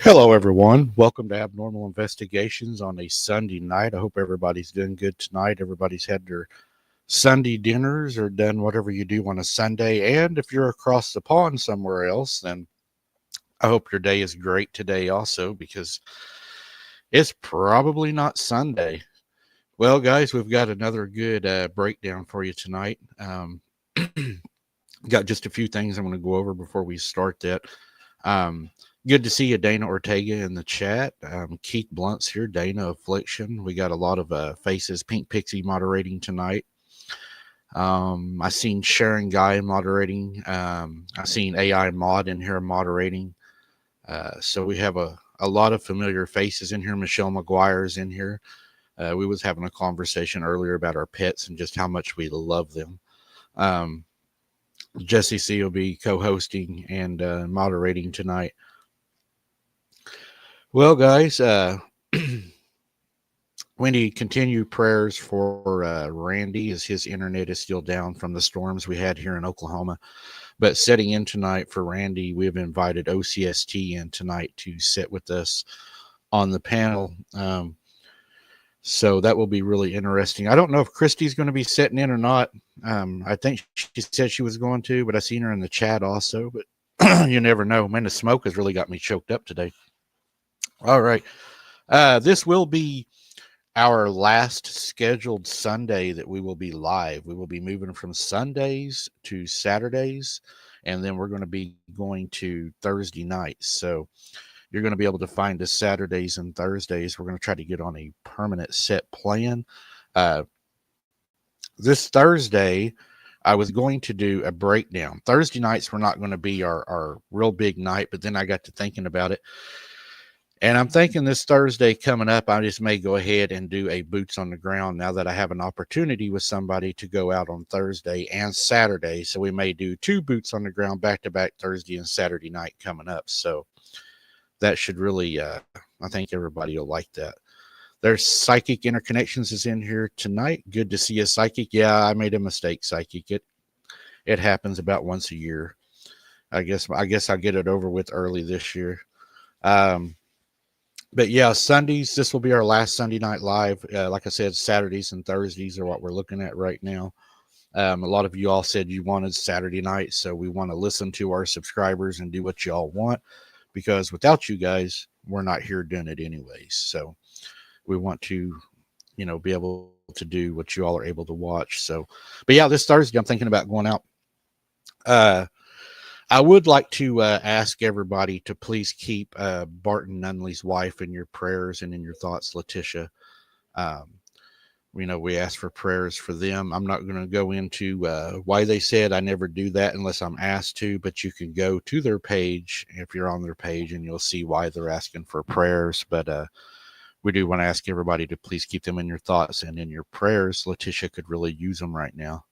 Hello, everyone. Welcome to Abnormal Investigations on a Sunday night. I hope everybody's doing good tonight. Everybody's had their Sunday dinners or done whatever you do on a Sunday. And if you're across the pond somewhere else, then I hope your day is great today also, because it's probably not Sunday. Well, guys, we've got another good breakdown for you tonight. Got just a few things I'm going to go over before we start that. Good to see you, Dana Ortega, in the chat. Keith Blunt's here, Dana Affliction. We got a lot of faces. Pink Pixie moderating tonight. I seen Sharon Guy moderating. I seen AI Mod in here moderating. So we have a lot of familiar faces in here. Michelle McGuire's in here. We was having a conversation earlier about our pets and just how much we love them. Jesse C will be co-hosting and moderating tonight. Well, guys, we need continued prayers for Randy, as his internet is still down from the storms we had here in Oklahoma. But setting in tonight for Randy, we have invited OCST in tonight to sit with us on the panel. So that will be really interesting. I don't know if Christy's going to be sitting in or not. I think she said she was going to, but I seen her in the chat also. But you never know. Man, the smoke has really got me choked up today. All right. This will be our last scheduled Sunday that we will be live. We will be moving from Sundays to Saturdays, and then we're going to be going to Thursday nights. So you're going to be able to find us Saturdays and Thursdays. We're going to try to get on a permanent set plan. This Thursday, I was going to do a breakdown. Thursday nights were not going to be our real big night, but then I got to thinking about it. And I'm thinking this Thursday coming up, I just may go ahead and do a boots on the ground now that I have an opportunity with somebody to go out on Thursday and Saturday. So we may do 2 boots on the ground back-to-back Thursday and Saturday night coming up. So that should really, I think everybody will like that. There's Psychic Interconnections is in here tonight. Good to see you, Psychic. Yeah, I made a mistake, Psychic. It happens about once a year. I guess I'll get it over with early this year. But yeah, Sundays, this will be our last Sunday night live. Like I said, Saturdays and Thursdays are what we're looking at right now. A lot of you all said you wanted Saturday night, so we want to listen to our subscribers and do what you all want, because without you guys, we're not here doing it anyways. So we want to, be able to do what you all are able to watch. So, but yeah, this Thursday, I'm thinking about going out. I would like to ask everybody to please keep Barton Nunley's wife in your prayers and in your thoughts, Letitia. We ask for prayers for them. I'm not going to go into why they said. I never do that unless I'm asked to, but you can go to their page if you're on their page, and you'll see why they're asking for prayers. But we do want to ask everybody to please keep them in your thoughts and in your prayers. Letitia could really use them right now.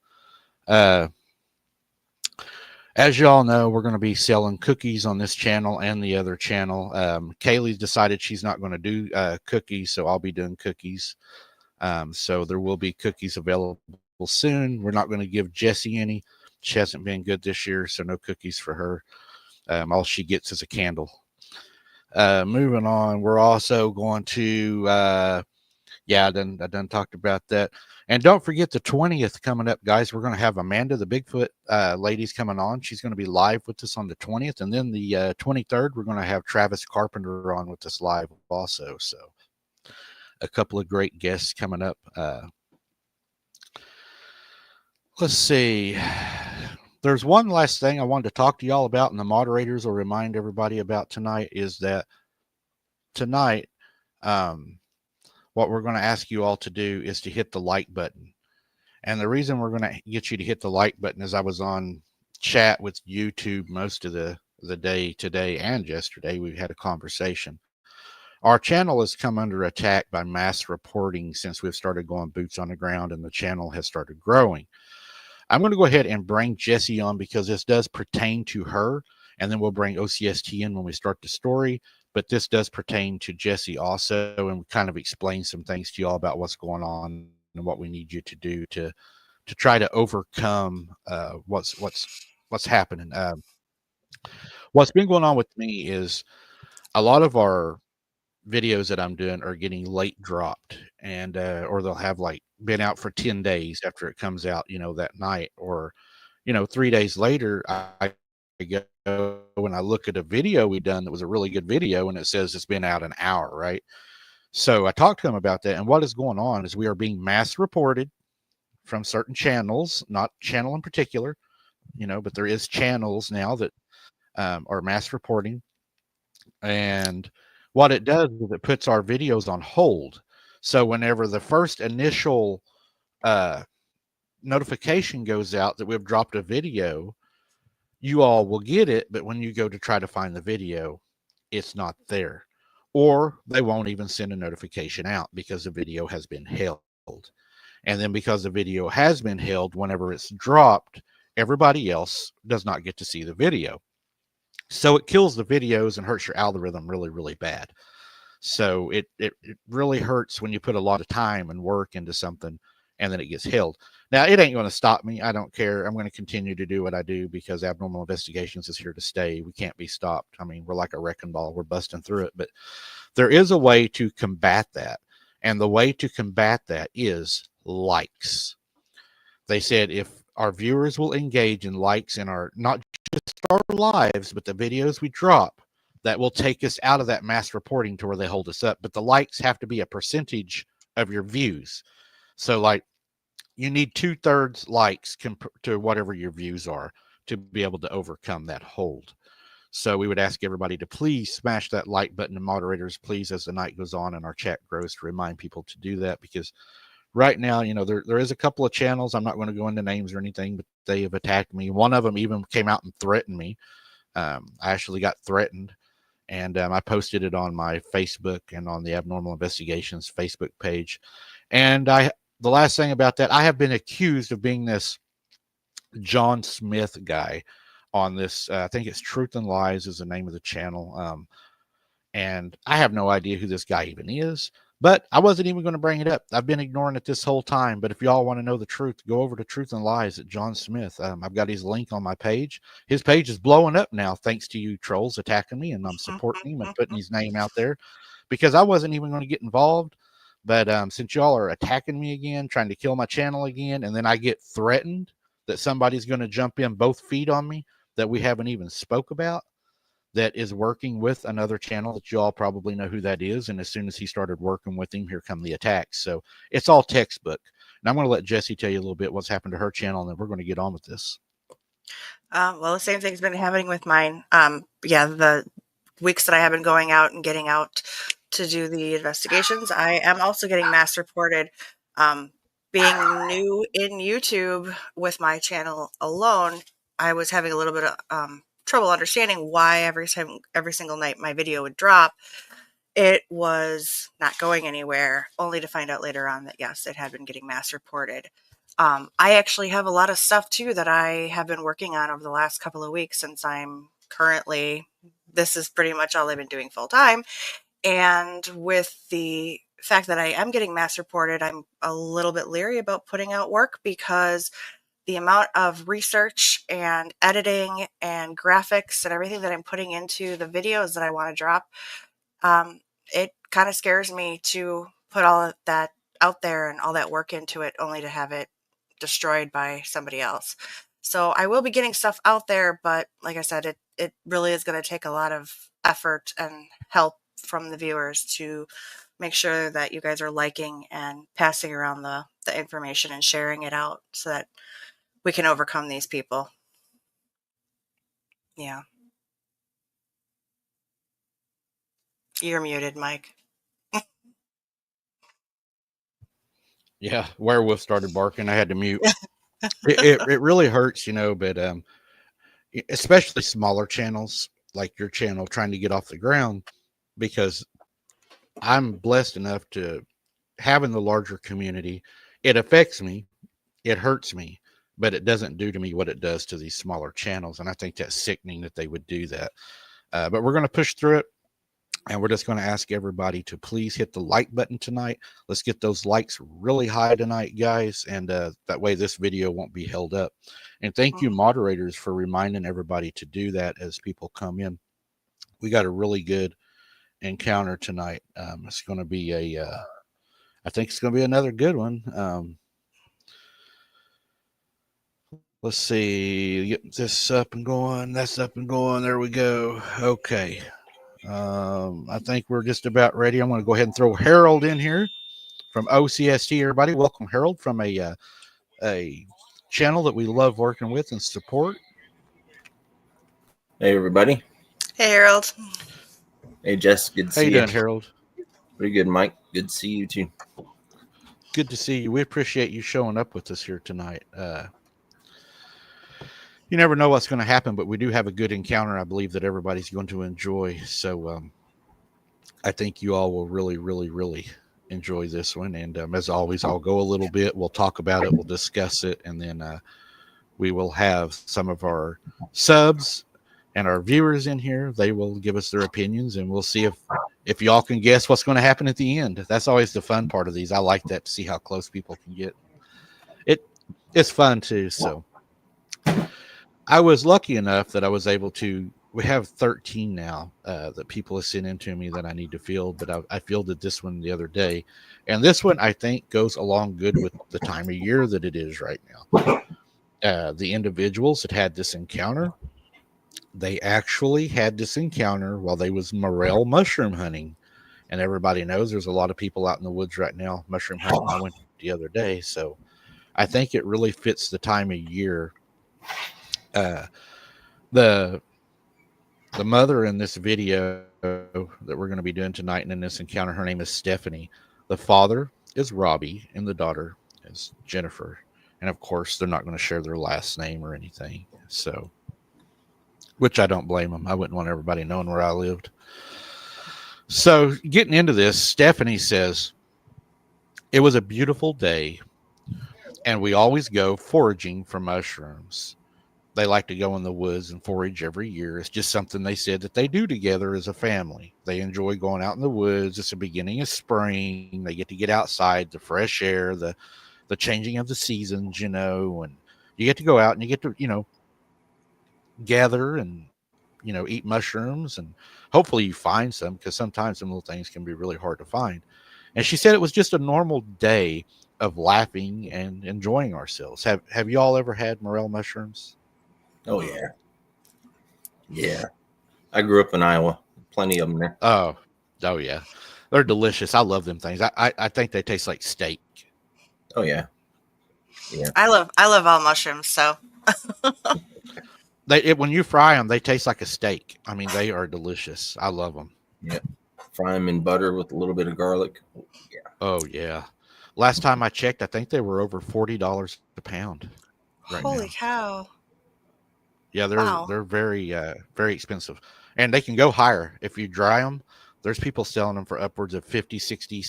As you all know, we're going to be selling cookies on this channel and the other channel. Kaylee's decided she's not going to do cookies, so I'll be doing cookies. So there will be cookies available soon. We're not going to give Jessie any. She hasn't been good this year, so no cookies for her. All she gets is a candle. Moving on, we're also going to I done talked about that. And don't forget the 20th coming up, guys. We're going to have Amanda, the Bigfoot lady's coming on. She's going to be live with us on the 20th. And then the 23rd, we're going to have Travis Carpenter on with us live also. So a couple of great guests coming up. Let's see. There's one last thing I wanted to talk to y'all about, and the moderators will remind everybody about tonight, is that tonight, what we're going to ask you all to do is to hit the like button. And the reason we're going to get you to hit the like button is I was on chat with YouTube most of the day today and yesterday. We've had a conversation. Our channel has come under attack by mass reporting since we've started going boots on the ground, and the channel has started growing. I'm going to go ahead and bring Jessie on because this does pertain to her, and then we'll bring OCST in when we start the story. But this does pertain to Jessie also, and kind of explain some things to you all about what's going on and what we need you to do to try to overcome what's happening. What's been going on with me is a lot of our videos that I'm doing are getting late dropped, and or they'll have like been out for 10 days after it comes out, that night, or 3 days later I go and I look at a video we done that was a really good video and it says it's been out an hour, right? So I talked to him about that, and what is going on is we are being mass reported from certain channels, not channel in particular, but there is channels now that are mass reporting. And what it does is it puts our videos on hold. So whenever the first initial notification goes out that we've dropped a video, you all will get it. But when you go to try to find the video, it's not there. Or they won't even send a notification out because the video has been held. And then because the video has been held, whenever it's dropped, everybody else does not get to see the video. So it kills the videos and hurts your algorithm really, really bad. So it really hurts when you put a lot of time and work into something and then it gets held. Now, it ain't going to stop me. I don't care. I'm going to continue to do what I do because Abnormal Investigations is here to stay. We can't be stopped. I mean, we're like a wrecking ball. We're busting through it. But there is a way to combat that. And the way to combat that is likes. They said if our viewers will engage in likes in our, not just our lives, but the videos we drop, that will take us out of that mass reporting to where they hold us up. But the likes have to be a percentage of your views. So like you need 2/3 likes to whatever your views are to be able to overcome that hold. So we would ask everybody to please smash that like button, and moderators, please, as the night goes on and our chat grows, to remind people to do that, because right now, there is a couple of channels. I'm not going to go into names or anything, but they have attacked me. One of them even came out and threatened me. I actually got threatened, and I posted it on my Facebook and on the Abnormal Investigations Facebook page. And the last thing about that, I have been accused of being this John Smith guy on this. I think it's Truth and Lies is the name of the channel. And I have no idea who this guy even is, but I wasn't even going to bring it up. I've been ignoring it this whole time. But if y'all want to know the truth, go over to Truth and Lies at John Smith. I've got his link on my page. His page is blowing up now, thanks to you trolls attacking me, and I'm supporting him and putting his name out there because I wasn't even going to get involved. But since y'all are attacking me again, trying to kill my channel again, and then I get threatened that somebody's going to jump in both feet on me that we haven't even spoke about, that is working with another channel that you all probably know who that is. And as soon as he started working with him, here come the attacks. So it's all textbook. And I'm going to let Jessie tell you a little bit what's happened to her channel, and then we're going to get on with this. Well, the same thing's been happening with mine. The weeks that I have been going out and getting out to do the investigations, I am also getting mass reported. Being new in YouTube with my channel alone, I was having a little bit of trouble understanding why every single night my video would drop. It was not going anywhere, only to find out later on that, yes, it had been getting mass reported. I actually have a lot of stuff too that I have been working on over the last couple of weeks, since this is pretty much all I've been doing full time. And with the fact that I am getting mass reported, I'm a little bit leery about putting out work because the amount of research and editing and graphics and everything that I'm putting into the videos that I want to drop, it kind of scares me to put all of that out there and all that work into it only to have it destroyed by somebody else. So I will be getting stuff out there, but like I said, it really is going to take a lot of effort and help from the viewers to make sure that you guys are liking and passing around the information and sharing it out so that we can overcome these people. Yeah. You're muted, Mike. Yeah, werewolf started barking. I had to mute. It really hurts, but especially smaller channels like your channel trying to get off the ground, because I'm blessed enough to having the larger community. It affects me, it hurts me, but it doesn't do to me what it does to these smaller channels. And I think that's sickening that they would do that. But we're going to push through it. And we're just going to ask everybody to please hit the like button tonight. Let's get those likes really high tonight, guys. And that way this video won't be held up. And thank you, moderators, for reminding everybody to do that as people come in. We got a really good encounter tonight. It's going to be I think it's going to be another good one. Let's see, get this up and going. That's up and going. There we go. Okay. I think we're just about ready. I'm going to go ahead and throw Harold in here from OCST. Everybody, welcome Harold from a channel that we love working with and support. Hey, everybody. Hey, Harold. Hey, Jess. Good to see you. How you doing, Harold? Pretty good, Mike. Good to see you, too. Good to see you. We appreciate you showing up with us here tonight. You never know what's going to happen, but we do have a good encounter. I believe that everybody's going to enjoy. So I think you all will really, really, really enjoy this one. And as always, I'll go a little bit. We'll talk about it. We'll discuss it. And then we will have some of our subs and our viewers in here. They will give us their opinions, and we'll see if y'all can guess what's going to happen at the end. That's always the fun part of these. I like that, to see how close people can get. It's fun too. So I was lucky enough that I was able to. We have 13 now that people have sent in to me that I need to field, but I fielded this one the other day. And this one, I think, goes along good with the time of year that it is right now. The individuals that had this encounter, they actually had this encounter while they was morel mushroom hunting. And everybody knows there's a lot of people out in the woods right now mushroom hunting. I went the other day. So I think it really fits the time of year. The mother in this video that we're going to be doing tonight and in this encounter, her name is Stephanie. The father is Robbie and the daughter is Jennifer. And of course, they're not going to share their last name or anything. So, which I don't blame them. I wouldn't want everybody knowing where I lived. So getting into this, Stephanie says, it was a beautiful day and we always go foraging for mushrooms. They like to go in the woods and forage every year. It's just something they said that they do together as a family. They enjoy going out in the woods. It's the beginning of spring. They get outside, the fresh air, the changing of the seasons, and you get to go out and you get to, gather and, eat mushrooms, and hopefully you find some, because sometimes some little things can be really hard to find. And she said it was just a normal day of laughing and enjoying ourselves. Have you all ever had morel mushrooms? Oh, yeah. Yeah. I grew up in Iowa. Plenty of them there. Oh, yeah. They're delicious. I love them things. I think they taste like steak. Oh, yeah. Yeah. I love all mushrooms, so When you fry them, they taste like a steak. I mean, they are delicious. I love them. Yeah. Fry them in butter with a little bit of garlic. Yeah. Oh, yeah. Last time I checked, I think they were over $40 a pound. Right holy now. cow. Yeah, Wow. they're very very expensive, and they can go higher if you dry them. There's people selling them for upwards of $50, $60,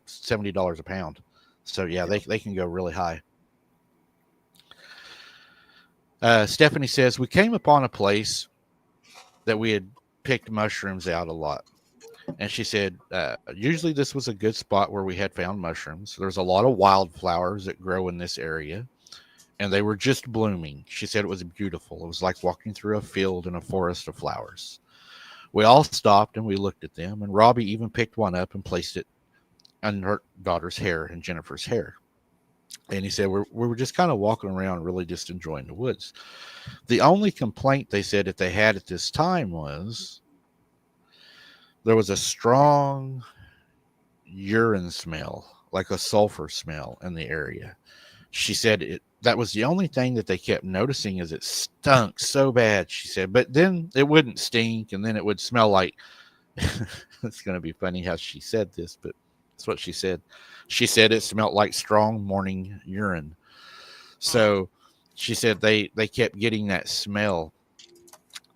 $70 a pound. So yeah, they can go really high. Stephanie says, we came upon a place that we had picked mushrooms out a lot. And she said, usually this was a good spot where we had found mushrooms. There's a lot of wildflowers that grow in this area, and they were just blooming. She said it was beautiful. It was like walking through a field in a forest of flowers. We all stopped and we looked at them, and Robbie even picked one up and placed it on her daughter's hair and Jennifer's hair. And he said, we were just kind of walking around, really just enjoying the woods. The only complaint they said that they had at this time was there was a strong urine smell, like a sulfur smell in the area. She said that was the only thing that they kept noticing is it stunk so bad, she said. But then it wouldn't stink, and then it would smell like it's going to be funny how she said this, but that's what she said. She said it smelled like strong morning urine. So she said they kept getting that smell,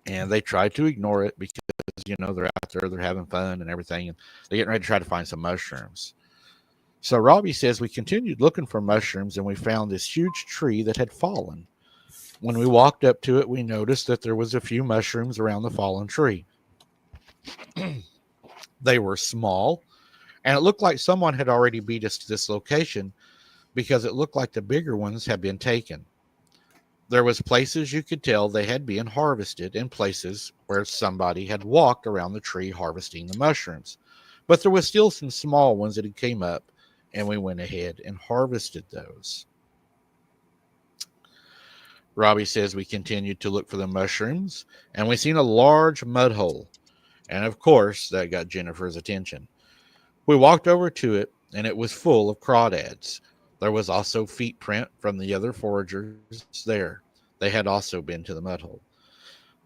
and they tried to ignore it because they're out there, they're having fun and everything, and they're getting ready to try to find some mushrooms. So Robbie says we continued looking for mushrooms, and we found this huge tree that had fallen. When we walked up to it, we noticed that there was a few mushrooms around the fallen tree. They were small, and it looked like someone had already beat us to this location because it looked like the bigger ones had been taken. There was places you could tell they had been harvested and places where somebody had walked around the tree harvesting the mushrooms. But there was still some small ones that had came up, and we went ahead and harvested those. Robbie says we continued to look for the mushrooms, and we seen a large mud hole. And of course, that got Jennifer's attention. We walked over to it, and it was full of crawdads. There was also feet print from the other foragers there. They had also been to the mud hole.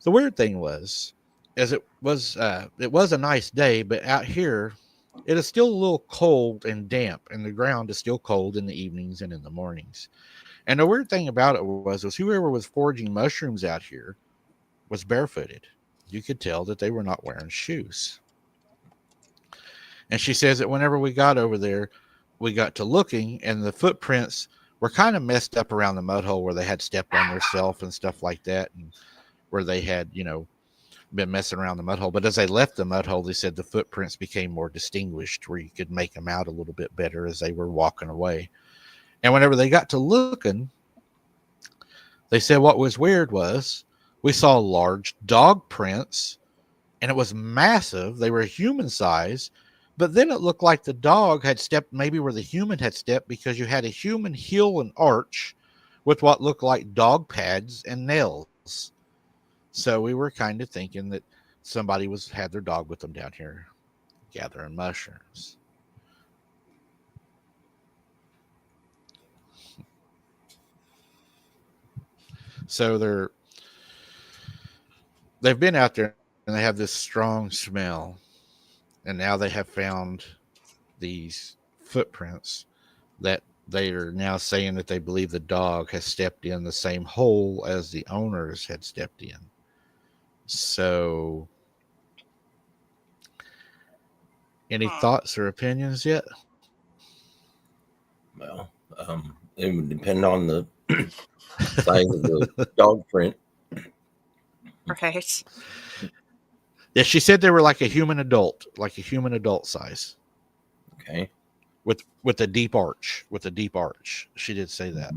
The weird thing was, as it was a nice day, but out here, it is still a little cold and damp, and the ground is still cold in the evenings and in the mornings. And the weird thing about it was whoever was foraging mushrooms out here was barefooted. You could tell that they were not wearing shoes. And she says that whenever we got over there, we got to looking, and the footprints were kind of messed up around the mud hole where they had stepped on themselves and stuff like that, and where they had, been messing around the mud hole. But as they left the mud hole, they said the footprints became more distinguished, where you could make them out a little bit better as they were walking away. And whenever they got to looking, they said what was weird was we saw large dog prints, and it was massive. They were human size, but then it looked like the dog had stepped maybe where the human had stepped, because you had a human heel and arch with what looked like dog pads and nails. So we were kind of thinking that somebody had their dog with them down here gathering mushrooms. So they've been out there, and they have this strong smell, and now they have found these footprints that they are now saying that they believe the dog has stepped in the same hole as the owners had stepped in. So, any thoughts or opinions yet? Well, it would depend on the size of the dog print. Right. Yeah, she said they were like a human adult size. Okay. With a deep arch. She did say that.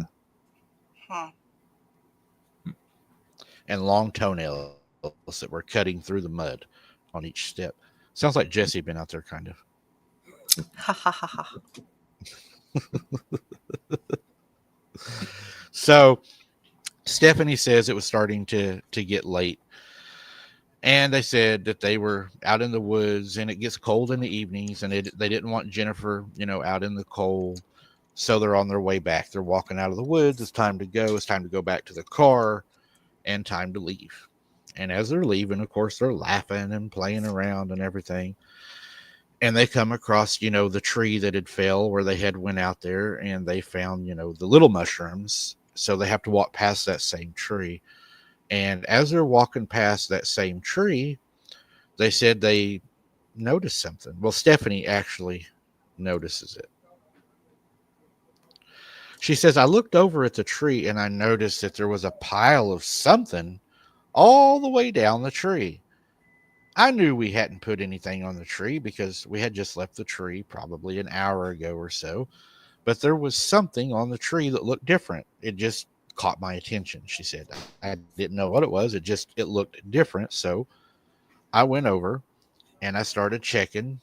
And long toenails that were cutting through the mud on each step. Sounds like Jesse been out there, kind of. Ha ha ha ha. So Stephanie says it was starting to get late. And they said that they were out in the woods, and it gets cold in the evenings, and they didn't want Jennifer, out in the cold. So they're on their way back. They're walking out of the woods. It's time to go. It's time to go back to the car, and time to leave. And as they're leaving, of course, they're laughing and playing around and everything. And they come across, the tree that had fell where they had went out there, and they found, the little mushrooms. So they have to walk past that same tree. And as they're walking past that same tree, they said they noticed something. Well, Stephanie actually notices it. She says, I looked over at the tree, and I noticed that there was a pile of something all the way down the tree. I knew we hadn't put anything on the tree because we had just left the tree probably an hour ago or so. But there was something on the tree that looked different. It just caught my attention, she said. I didn't know what it was. It looked different. So I went over and I started checking,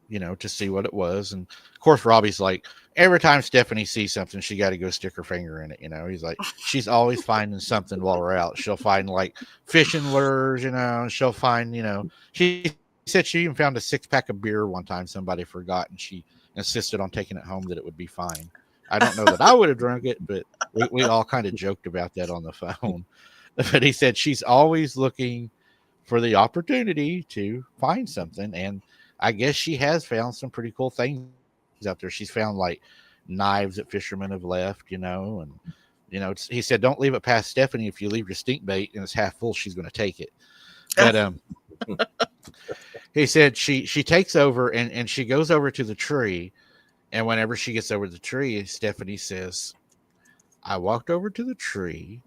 to see what it was. And of course, Robbie's like, every time Stephanie sees something, she got to go stick her finger in it. He's like, she's always finding something while we're out. She'll find like fishing lures, and she'll find, she said she even found a 6-pack of beer one time somebody forgot, and she insisted on taking it home that it would be fine. I don't know that I would have drunk it, but we all kind of joked about that on the phone. But he said she's always looking for the opportunity to find something. And I guess she has found some pretty cool things out there. She's found like knives that fishermen have left, and he said, don't leave it past Stephanie. If you leave your stink bait and it's half full, she's going to take it. But he said she takes over and she goes over to the tree. And whenever she gets over the tree, Stephanie says, I walked over to the tree.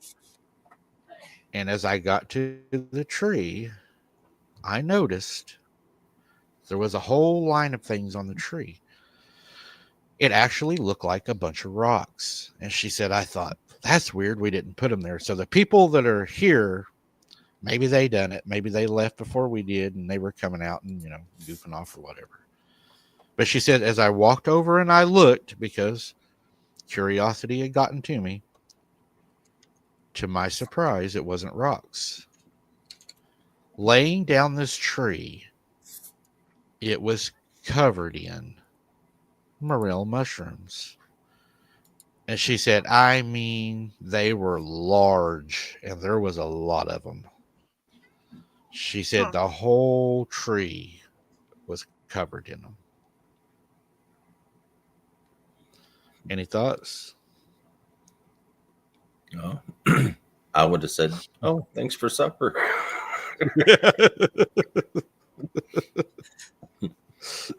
And as I got to the tree, I noticed there was a whole line of things on the tree. It actually looked like a bunch of rocks. And she said, I thought, that's weird. We didn't put them there. So the people that are here, maybe they done it. Maybe they left before we did and they were coming out and, goofing off or whatever. But she said, as I walked over and I looked, because curiosity had gotten to me, to my surprise, it wasn't rocks. Laying down this tree, it was covered in morel mushrooms. And she said, I mean, they were large and there was a lot of them. She said the whole tree was covered in them. Any thoughts? Oh, I would have said, oh, thanks for supper.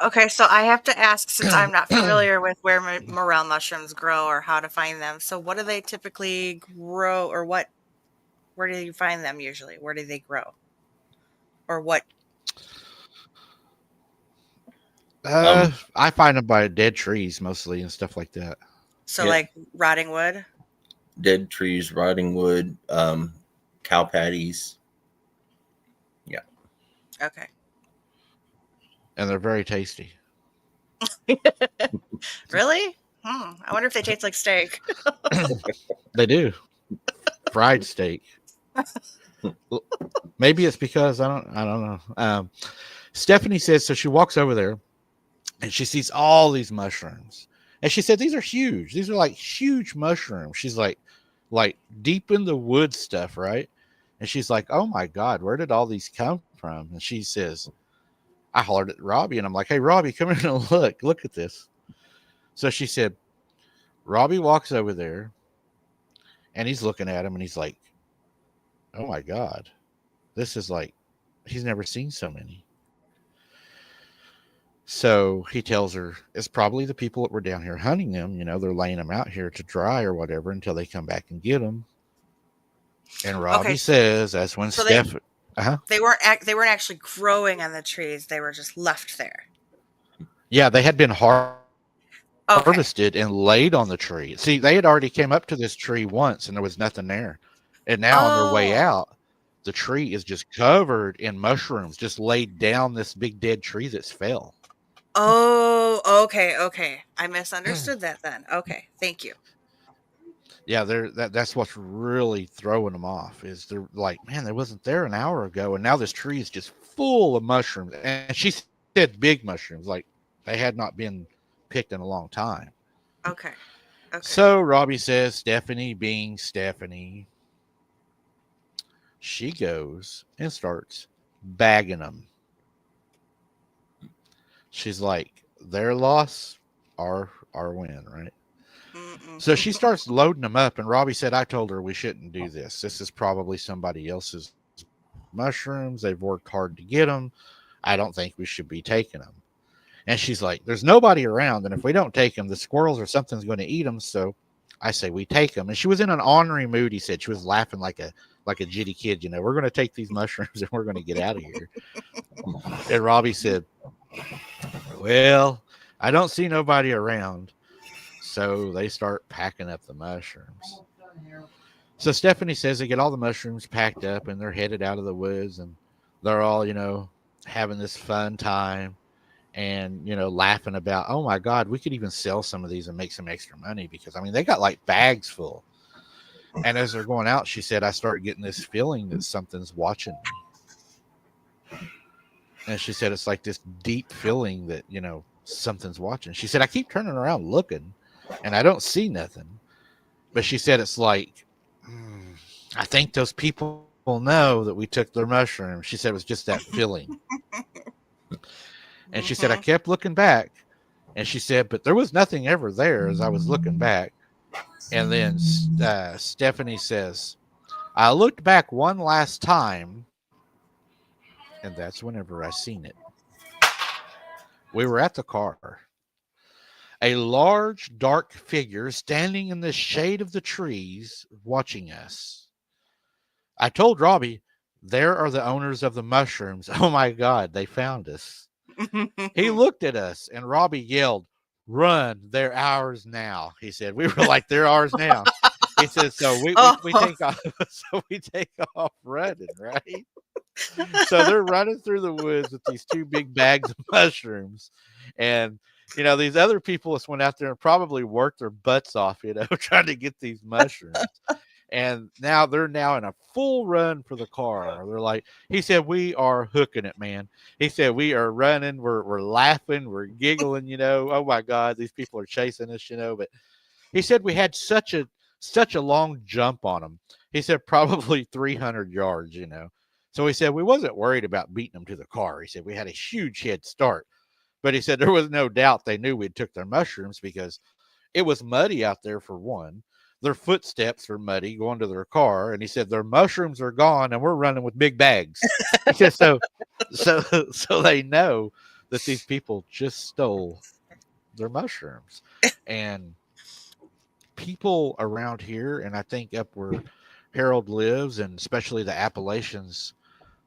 Okay, so I have to ask, since I'm not familiar with where morel mushrooms grow or how to find them. So what do they typically grow, or where do you find them usually? Where do they grow? Or what? I find them by dead trees mostly and stuff like that. So like rotting wood? Dead trees, rotting wood, cow patties. Yeah. Okay. And they're very tasty. Really? I wonder if they taste like steak. They do. Fried steak. Maybe it's because I don't know. Stephanie says, so she walks over there and she sees all these mushrooms. And she said, these are huge. These are like huge mushrooms. She's like deep in the wood stuff, right? And she's like, oh my God, where did all these come from? And she says, I hollered at Robbie and I'm like, hey, Robbie, come here and look at this. So she said, Robbie walks over there and he's looking at him and he's like, oh my God, this is like, he's never seen so many. So he tells her it's probably the people that were down here hunting them. They're laying them out here to dry or whatever until they come back and get them. And Robbie says that's when they weren't actually growing on the trees. They were just left there. Yeah, they had been harvested and laid on the tree. See, they had already came up to this tree once and there was nothing there. And now on their way out, the tree is just covered in mushrooms, just laid down this big dead tree that's fell. Oh, okay. I misunderstood that then. Okay, thank you. Yeah, that's what's really throwing them off is they're like, man, they wasn't there an hour ago, and now this tree is just full of mushrooms. And she said big mushrooms, like they had not been picked in a long time. Okay. So Robbie says, Stephanie being Stephanie, she goes and starts bagging them. She's like, their loss, our win, right? So she starts loading them up, and Robbie said, I told her we shouldn't do this. This is probably somebody else's mushrooms. They've worked hard to get them. I don't think we should be taking them. And she's like, there's nobody around, and if we don't take them, the squirrels or something's going to eat them, so I say we take them. And she was in an ornery mood. He said she was laughing like a jitty kid. We're going to take these mushrooms and we're going to get out of here. And Robbie said, well, I don't see nobody around. So they start packing up the mushrooms. So Stephanie says they get all the mushrooms packed up and they're headed out of the woods, and they're all, having this fun time and, laughing about, oh my God, we could even sell some of these and make some extra money, because they got like bags full. And as they're going out, she said, I start getting this feeling that something's watching me. And she said, it's like this deep feeling that, something's watching. She said, I keep turning around looking and I don't see nothing. But she said, it's like, I think those people know that we took their mushrooms. She said it was just that feeling. And she said, I kept looking back. And she said, but there was nothing ever there as I was looking back. And then Stephanie says, I looked back one last time. And that's whenever I seen it. We were at the car. A large, dark figure standing in the shade of the trees watching us. I told Robbie, there are the owners of the mushrooms. Oh my God, they found us. He looked at us and Robbie yelled, run, they're ours now. He said, we were like, they're ours now. He said, so we take off. So we take off running, right? So they're running through the woods with these two big bags of mushrooms. And, these other people just went out there and probably worked their butts off, trying to get these mushrooms. And now they're in a full run for the car. They're like, he said, we are hooking it, man. He said, we are running. We're laughing. We're giggling, Oh my God, these people are chasing us, But he said we had such a long jump on them. He said probably 300 yards, So he said we wasn't worried about beating them to the car. He said we had a huge head start. But he said there was no doubt they knew we took their mushrooms, because it was muddy out there for one. Their footsteps are muddy going to their car. And he said their mushrooms are gone and we're running with big bags. He said, so they know that these people just stole their mushrooms. And people around here, and I think up where Harold lives, and especially the Appalachians,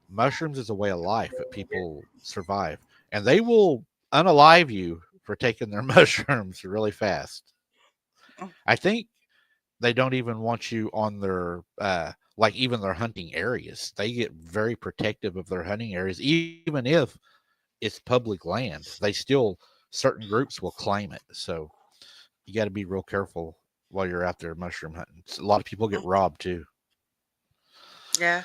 mushrooms is a way of life that people survive. And they will unalive you for taking their mushrooms really fast. I think they don't even want you on their even their hunting areas. They get very protective of their hunting areas, even if it's public land. Certain groups will claim it. So you got to be real careful while you're out there mushroom hunting. A lot of people get robbed too. Yeah.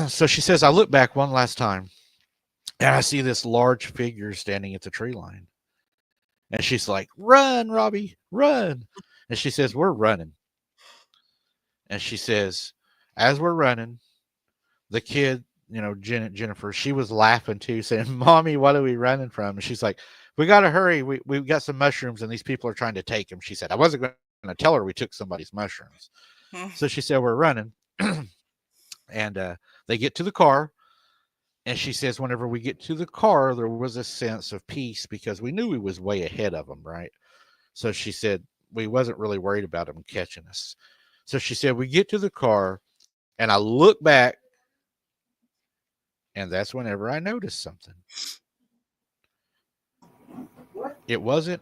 So she says, I look back one last time and I see this large figure standing at the tree line. And she's like, run, Robbie, run. And she says, we're running. And she says, as we're running, the kid, Jennifer, she was laughing too, saying, Mommy, what are we running from? And she's like, we got to hurry. We've got some mushrooms and these people are trying to take them. She said, I wasn't going to tell her we took somebody's mushrooms. So she said, we're running. And they get to the car. And she says, whenever we get to the car, there was a sense of peace because we knew we was way ahead of them, right? So she said, we wasn't really worried about them catching us. So she said, we get to the car and I look back, and that's whenever I noticed something. It wasn't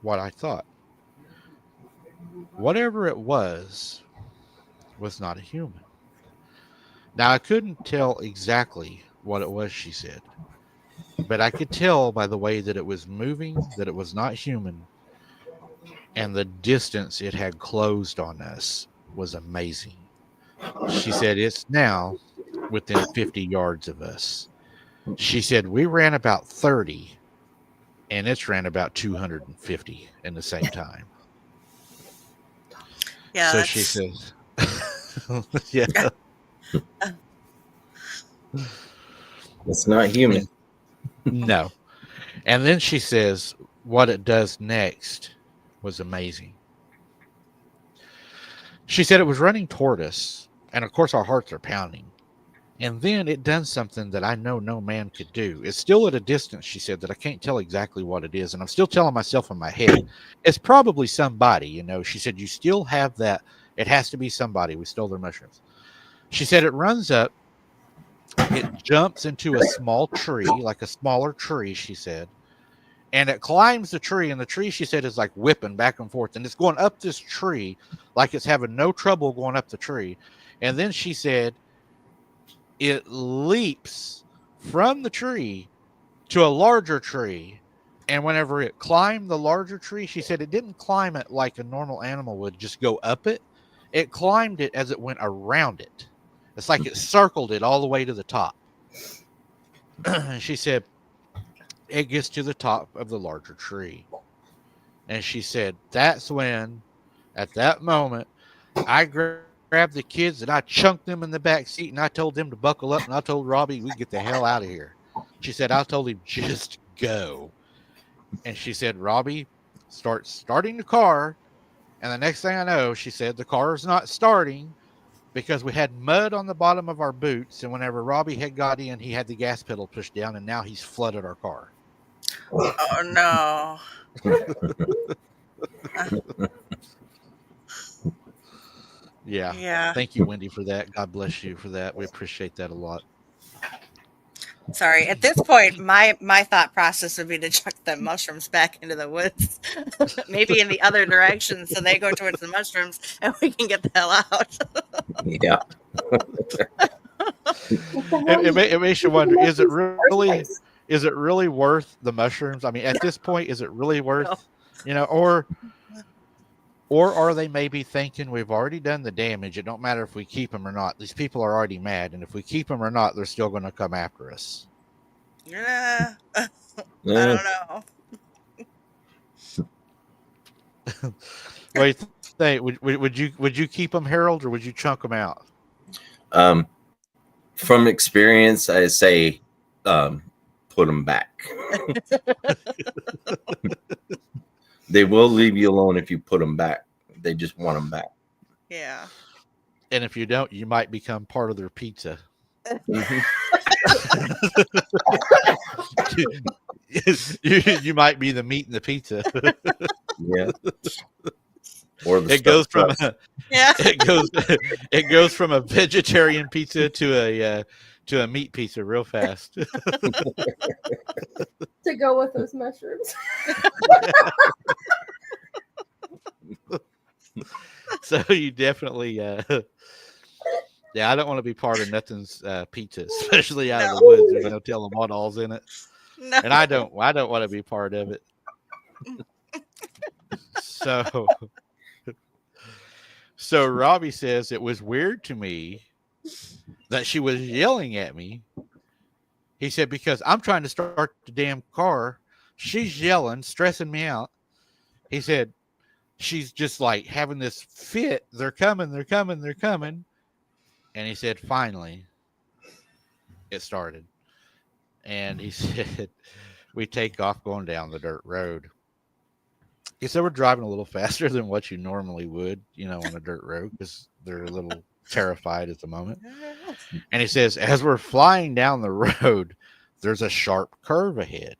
what I thought. Whatever it was not a human. Now, I couldn't tell exactly what it was, she said, but I could tell by the way that it was moving that it was not human, and the distance it had closed on us was amazing. She said it's now within 50 yards of us. She said we ran about 30, and it's ran about 250 in the same time. Yeah. So she says, yeah. It's not human. No. And then she says, what it does next was amazing. She said it was running toward us, and of course our hearts are pounding. And then it done something that I know no man could do. It's still at a distance, she said, that I can't tell exactly what it is. And I'm still telling myself in my head, it's probably somebody, you know. She said, you still have that. It has to be somebody. We stole their mushrooms. She said, it runs up, it jumps into a small tree, like a smaller tree, she said. And it climbs the tree. And the tree, she said, is like whipping back and forth. And it's going up this tree like it's having no trouble going up the tree. And then she said, it leaps from the tree to a larger tree. And whenever it climbed the larger tree, she said it didn't climb it like a normal animal would, just go up it. It climbed it as it went around it. It's like it circled it all the way to the top. She said it gets to the top of the larger tree. And she said that's when, at that moment, I grabbed the kids and I chunked them in the back seat and I told them to buckle up and I told Robbie we get the hell out of here. She said I told him just go. And she said Robbie starting the car, and the next thing I know, she said the car is not starting because we had mud on the bottom of our boots, and whenever Robbie had got in, he had the gas pedal pushed down and now he's flooded our car. Oh no. Yeah. Yeah. Thank you, Wendy, for that. God bless you for that. We appreciate that a lot. Sorry. At this point, my thought process would be to chuck the mushrooms back into the woods, maybe in the other direction, so they go towards the mushrooms and we can get the hell out. Yeah. It makes you wonder: is it really worth the mushrooms? I mean, at this point, is it really worth? No. You know, or are they maybe thinking we've already done the damage? It don't matter if we keep them or not. These people are already mad, and if we keep them or not, they're still going to come after us. Yeah. I Yeah. don't know. What do you think? Would you keep them, Harold, or would you chunk them out? From experience, I say put them back. They will leave you alone if you put them back. They just want them back. Yeah. And if you don't, you might become part of their pizza. you might be the meat in the pizza. Yeah. Or the It goes from Yeah. it goes from a vegetarian pizza to a meat pizza real fast. To go with those mushrooms. So you definitely yeah, I don't want to be part of nothing's pizza, especially out of the woods. There's no telling what all's in it. No. And I don't want to be part of it. So Robbie says it was weird to me that she was yelling at me. He said, because I'm trying to start the damn car. She's yelling, stressing me out. He said, she's just like having this fit. They're coming, they're coming, they're coming. And he said, finally, it started. And he said, we take off going down the dirt road. He said, we're driving a little faster than what you normally would, you know, on a dirt road because they're a little terrified at the moment. And he says, as we're flying down the road, there's a sharp curve ahead.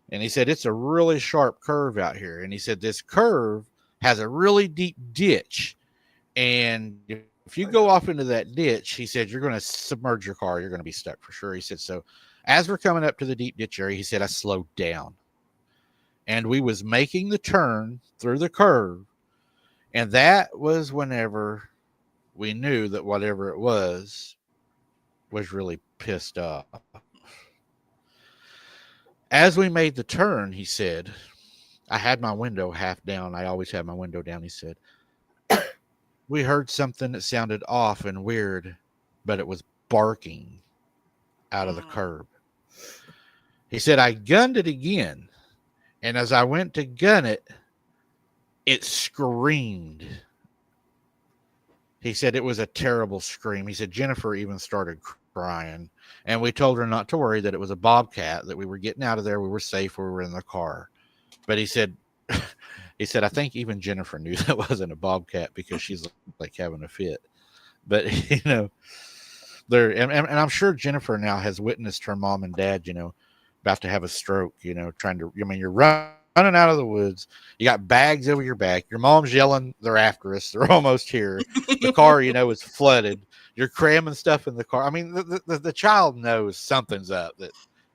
And he said, it's a really sharp curve out here. And he said, this curve has a really deep ditch. And if you go off into that ditch, he said, you're going to submerge your car. You're going to be stuck for sure. He said, so as we're coming up to the deep ditch area, he said, I slowed down. And we was making the turn through the curve. And that was whenever we knew that whatever it was really pissed off. As we made the turn, he said, I had my window half down. I always have my window down. He said, we heard something that sounded off and weird, but it was barking out of the curb. He said, I gunned it again. And as I went to gun it, it screamed. He said it was a terrible scream. He said Jennifer even started crying. And we told her not to worry, that it was a bobcat, that we were getting out of there. We were safe. We were in the car. But he said, I think even Jennifer knew that wasn't a bobcat because she's like having a fit. But, you know, They're and I'm sure Jennifer now has witnessed her mom and dad, about to have a stroke, trying to. I mean, you're running out of the woods. You got bags over your back. Your mom's yelling, "They're after us! They're almost here!" The car, is flooded. You're cramming stuff in the car. I mean, the child knows something's up. That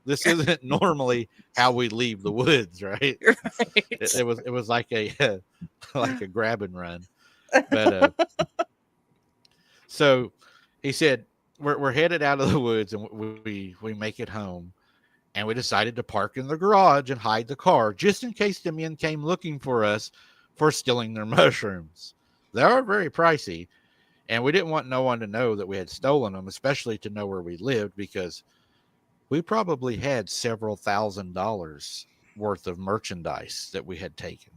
this isn't normally how we leave the woods, right? Right. It was like a like a grab and run, but so he said we're headed out of the woods and we make it home, and we decided to park in the garage and hide the car just in case the men came looking for us for stealing their mushrooms. They are very pricey, and we didn't want no one to know that we had stolen them, especially to know where we lived, because we probably had several $1,000s worth of merchandise that we had taken.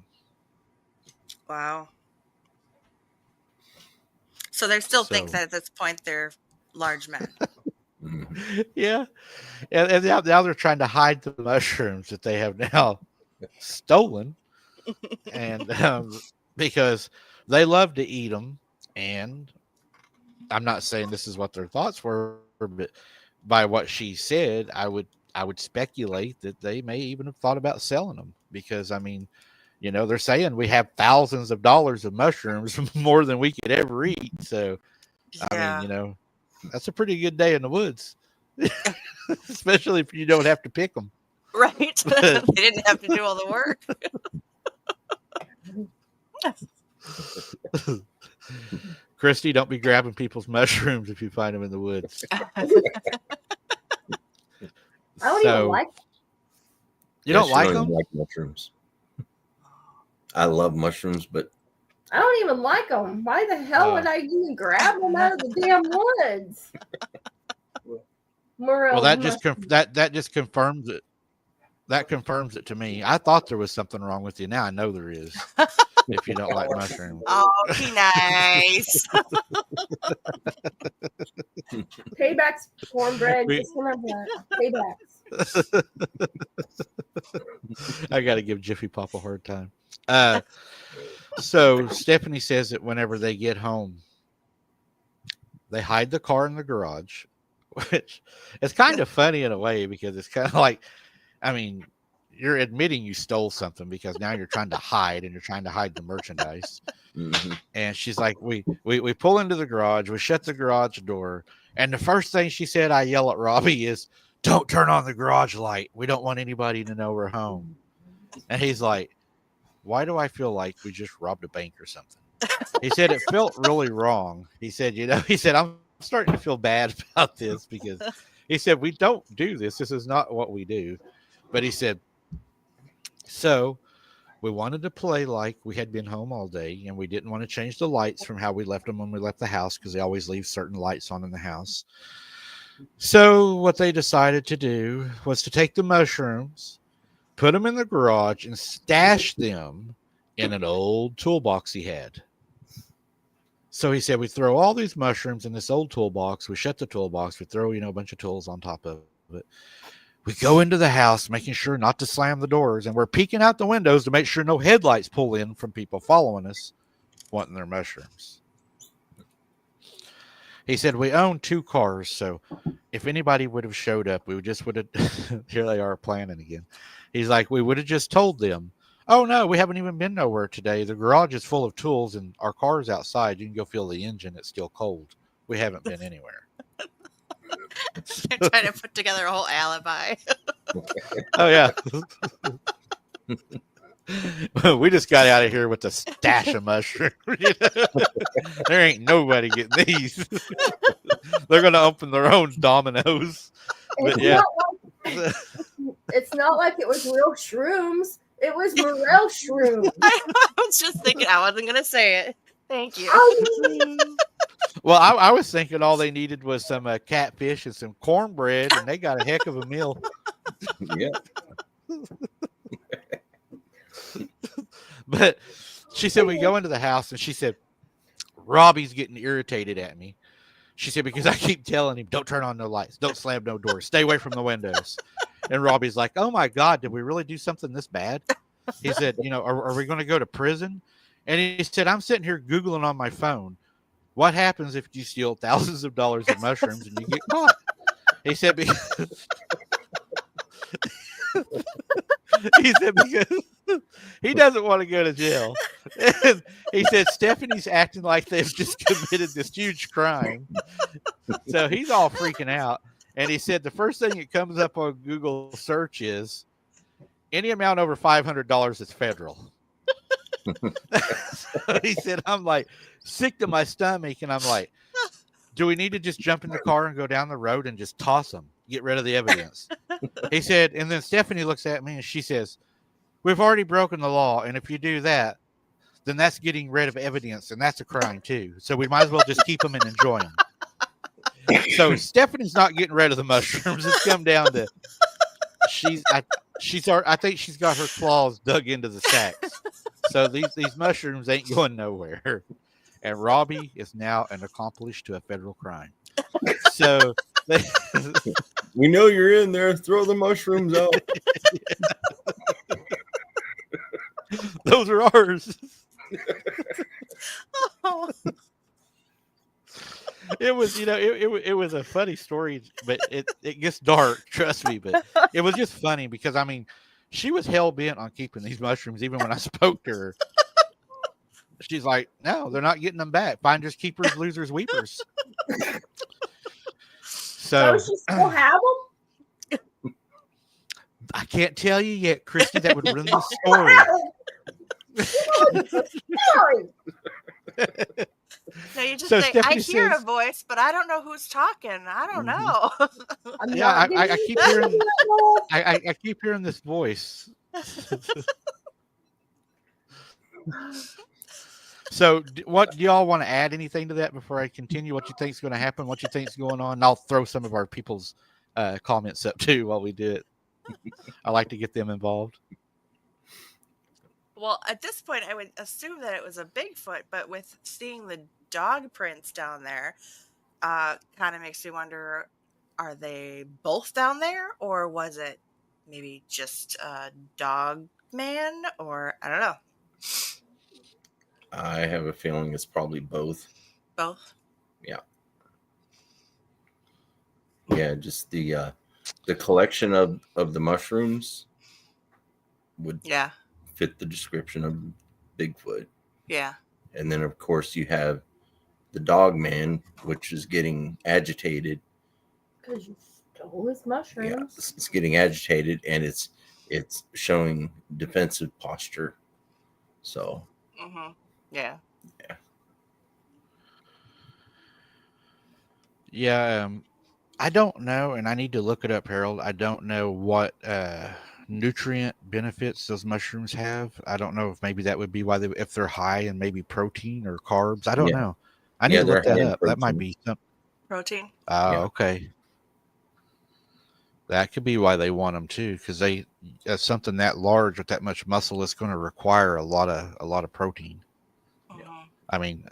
Wow. So they still think that at this point they're large men. Yeah. And now they're trying to hide the mushrooms that they have now stolen. And because they love to eat them. And I'm not saying this is what their thoughts were, but by what she said, I would speculate that they may even have thought about selling them, because I mean, they're saying we have thousands of dollars of mushrooms, more than we could ever eat. So, Yeah. I mean, that's a pretty good day in the woods, especially if you don't have to pick them. Right. They didn't have to do all the work. Christy, don't be grabbing people's mushrooms if you find them in the woods. I don't even like them. You don't like I them? like mushrooms. I love mushrooms, but I don't even like them. Why the hell would I even grab them out of the damn woods? Well, that just confirms it. That confirms it to me. I thought there was something wrong with you. Now I know there is. If you don't like mushrooms. Oh, be nice. Paybacks, cornbread. Just remember that. Paybacks. I got to give Jiffy Pop a hard time. So Stephanie says that whenever they get home, they hide the car in the garage, which is kind of funny in a way, because it's kind of like, I mean, you're admitting you stole something, because now you're trying to hide, and you're trying to hide the merchandise. mm-hmm. And she's like, we pull into the garage, we shut the garage door, and the first thing she said, I yell at Robbie, is, "Don't turn on the garage light. We don't want anybody to know we're home." And he's like, "Why do I feel like we just robbed a bank or something?" He said it felt really wrong. He said, I'm starting to feel bad about this, because he said, we don't do this. This is not what we do. But he said, so we wanted to play like we had been home all day, and we didn't want to change the lights from how we left them when we left the house, because they always leave certain lights on in the house. So what they decided to do was to take the mushrooms, put them in the garage, and stash them in an old toolbox he had. So he said, we throw all these mushrooms in this old toolbox. We shut the toolbox. We throw, a bunch of tools on top of it. We go into the house, making sure not to slam the doors, and we're peeking out the windows to make sure no headlights pull in from people following us, wanting their mushrooms. He said, we own 2 cars, so if anybody would have showed up, we would have, here they are planning again. He's like, we would have just told them, oh, no, we haven't even been nowhere today. The garage is full of tools, and our car's outside. You can go feel the engine. It's still cold. We haven't been anywhere. They're trying to put together a whole alibi. Oh, yeah. We just got out of here with a stash of mushrooms. There ain't nobody getting these. They're going to open their own dominoes. But yeah. It's not like it was real shrooms. It was morel shrooms. I was just thinking, I wasn't going to say it. Thank you. Well, I was thinking all they needed was some catfish and some cornbread, and they got a heck of a meal. Yeah. But she said, we go into the house, and she said, Robbie's getting irritated at me. She said, because I keep telling him, don't turn on no lights, don't slam no doors, stay away from the windows. And Robbie's like, oh my God, did we really do something this bad? He said, are we going to go to prison? And he said, I'm sitting here Googling on my phone, what happens if you steal thousands of dollars of mushrooms and you get caught? He said, because he said because he doesn't want to go to jail. And he said Stephanie's acting like they've just committed this huge crime. So he's all freaking out. And he said the first thing that comes up on Google search is any amount over $500 is federal. So he said, I'm like sick to my stomach. And I'm like, do we need to just jump in the car and go down the road and just toss them, get rid of the evidence? He said, and then Stephanie looks at me and she says, we've already broken the law. And if you do that, then that's getting rid of evidence. And that's a crime too. So we might as well just keep them and enjoy them. So Stephanie's not getting rid of the mushrooms. It's come down to I think she's got her claws dug into the sacks. So these mushrooms ain't going nowhere. And Robbie is now an accomplice to a federal crime. So we know you're in there. Throw the mushrooms out. Those are ours. Oh. It was, it was a funny story, but it gets dark, trust me. But it was just funny because I mean, she was hell bent on keeping these mushrooms. Even when I spoke to her, she's like, "No, they're not getting them back. Finders keepers, losers weepers." So she still have them? I can't tell you yet, Christy. That would ruin the story. Sorry. No, you just So say, Stephanie I hear says- a voice, but I don't know who's talking. I don't know. I'm Yeah, not I giving keep you hearing. that. I keep hearing this voice. So, what do y'all want to add anything to that before I continue? What you think is going to happen? What you think is going on? And I'll throw some of our people's comments up too while we do it. I like to get them involved. Well, at this point, I would assume that it was a Bigfoot, but with seeing the dog prints down there, kind of makes me wonder, are they both down there, or was it maybe just a dog man, or I don't know. I have a feeling it's probably both. Both? Yeah, just the collection of the mushrooms would Yeah. fit the description of Bigfoot. Yeah. And then, of course, you have the dog man, which is getting agitated. Because you stole his mushrooms. Yeah, it's getting agitated, and it's showing defensive posture. So, Mm-hmm. Yeah. Yeah, I don't know, and I need to look it up, Harold. I don't know what nutrient benefits those mushrooms have. I don't know if maybe that would be why if they're high in maybe protein or carbs. I don't Yeah. know. I need to they're look that high in up. That might protein. be something. Protein? Oh, Yeah. okay. That could be why they want them too, because something that large with that much muscle is going to require a lot of protein. Mm-hmm. I mean,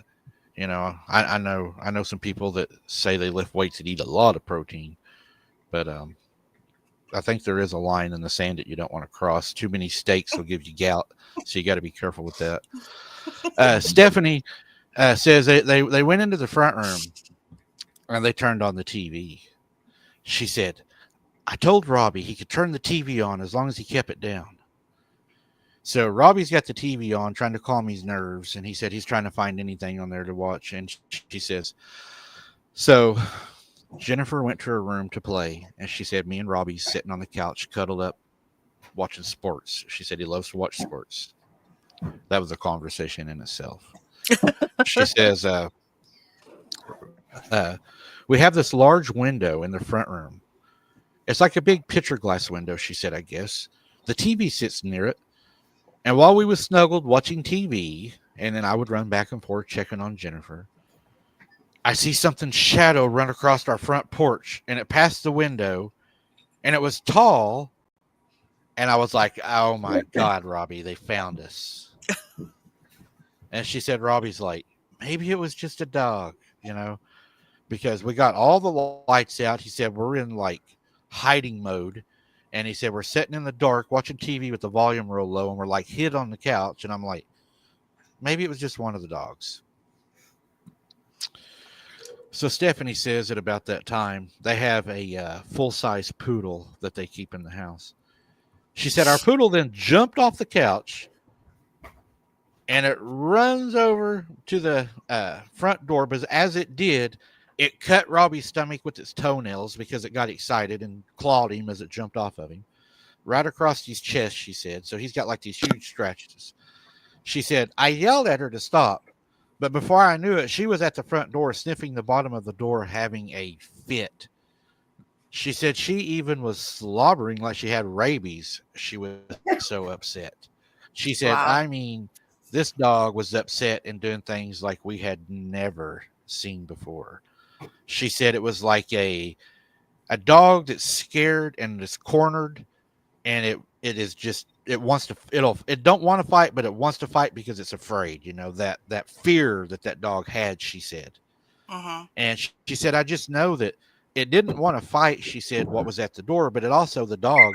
I know some people that say they lift weights that eat a lot of protein, but I think there is a line in the sand that you don't want to cross. Too many steaks will give you gout, so you got to be careful with that. Stephanie says they went into the front room and they turned on the TV. She said, I told Robbie he could turn the TV on as long as he kept it down. So Robbie's got the TV on, trying to calm his nerves, and he said he's trying to find anything on there to watch. And she says, so Jennifer went to her room to play, and she said, me and Robbie's sitting on the couch, cuddled up, watching sports. She said he loves to watch sports. That was a conversation in itself. She says, we have this large window in the front room. It's like a big picture glass window, she said, I guess. The TV sits near it. And while we was snuggled watching TV, and then I would run back and forth checking on Jennifer, I see something shadow run across our front porch, and it passed the window, and it was tall. And I was like, oh my God, Robbie, they found us. And she said, Robbie's like, maybe it was just a dog, because we got all the lights out. He said, we're in like hiding mode. And he said, we're sitting in the dark watching TV with the volume real low, and we're like hid on the couch. And I'm like, maybe it was just one of the dogs. So Stephanie says at about that time, they have a full-size poodle that they keep in the house. She said, our poodle then jumped off the couch and it runs over to the front door. But as it did, it cut Robbie's stomach with its toenails because it got excited and clawed him as it jumped off of him. Right across his chest, she said. So he's got like these huge scratches. She said, I yelled at her to stop. But before I knew it, she was at the front door sniffing the bottom of the door, having a fit. She said she even was slobbering like she had rabies. She was so upset. She said, Wow. I mean, this dog was upset and doing things like we had never seen before. She said it was like a dog that's scared and is cornered, and it is just it wants to it don't want to fight, but it wants to fight because it's afraid. You know, that fear that dog had. She said, and she said, I just know that it didn't want to fight. She said what was at the door, but it also the dog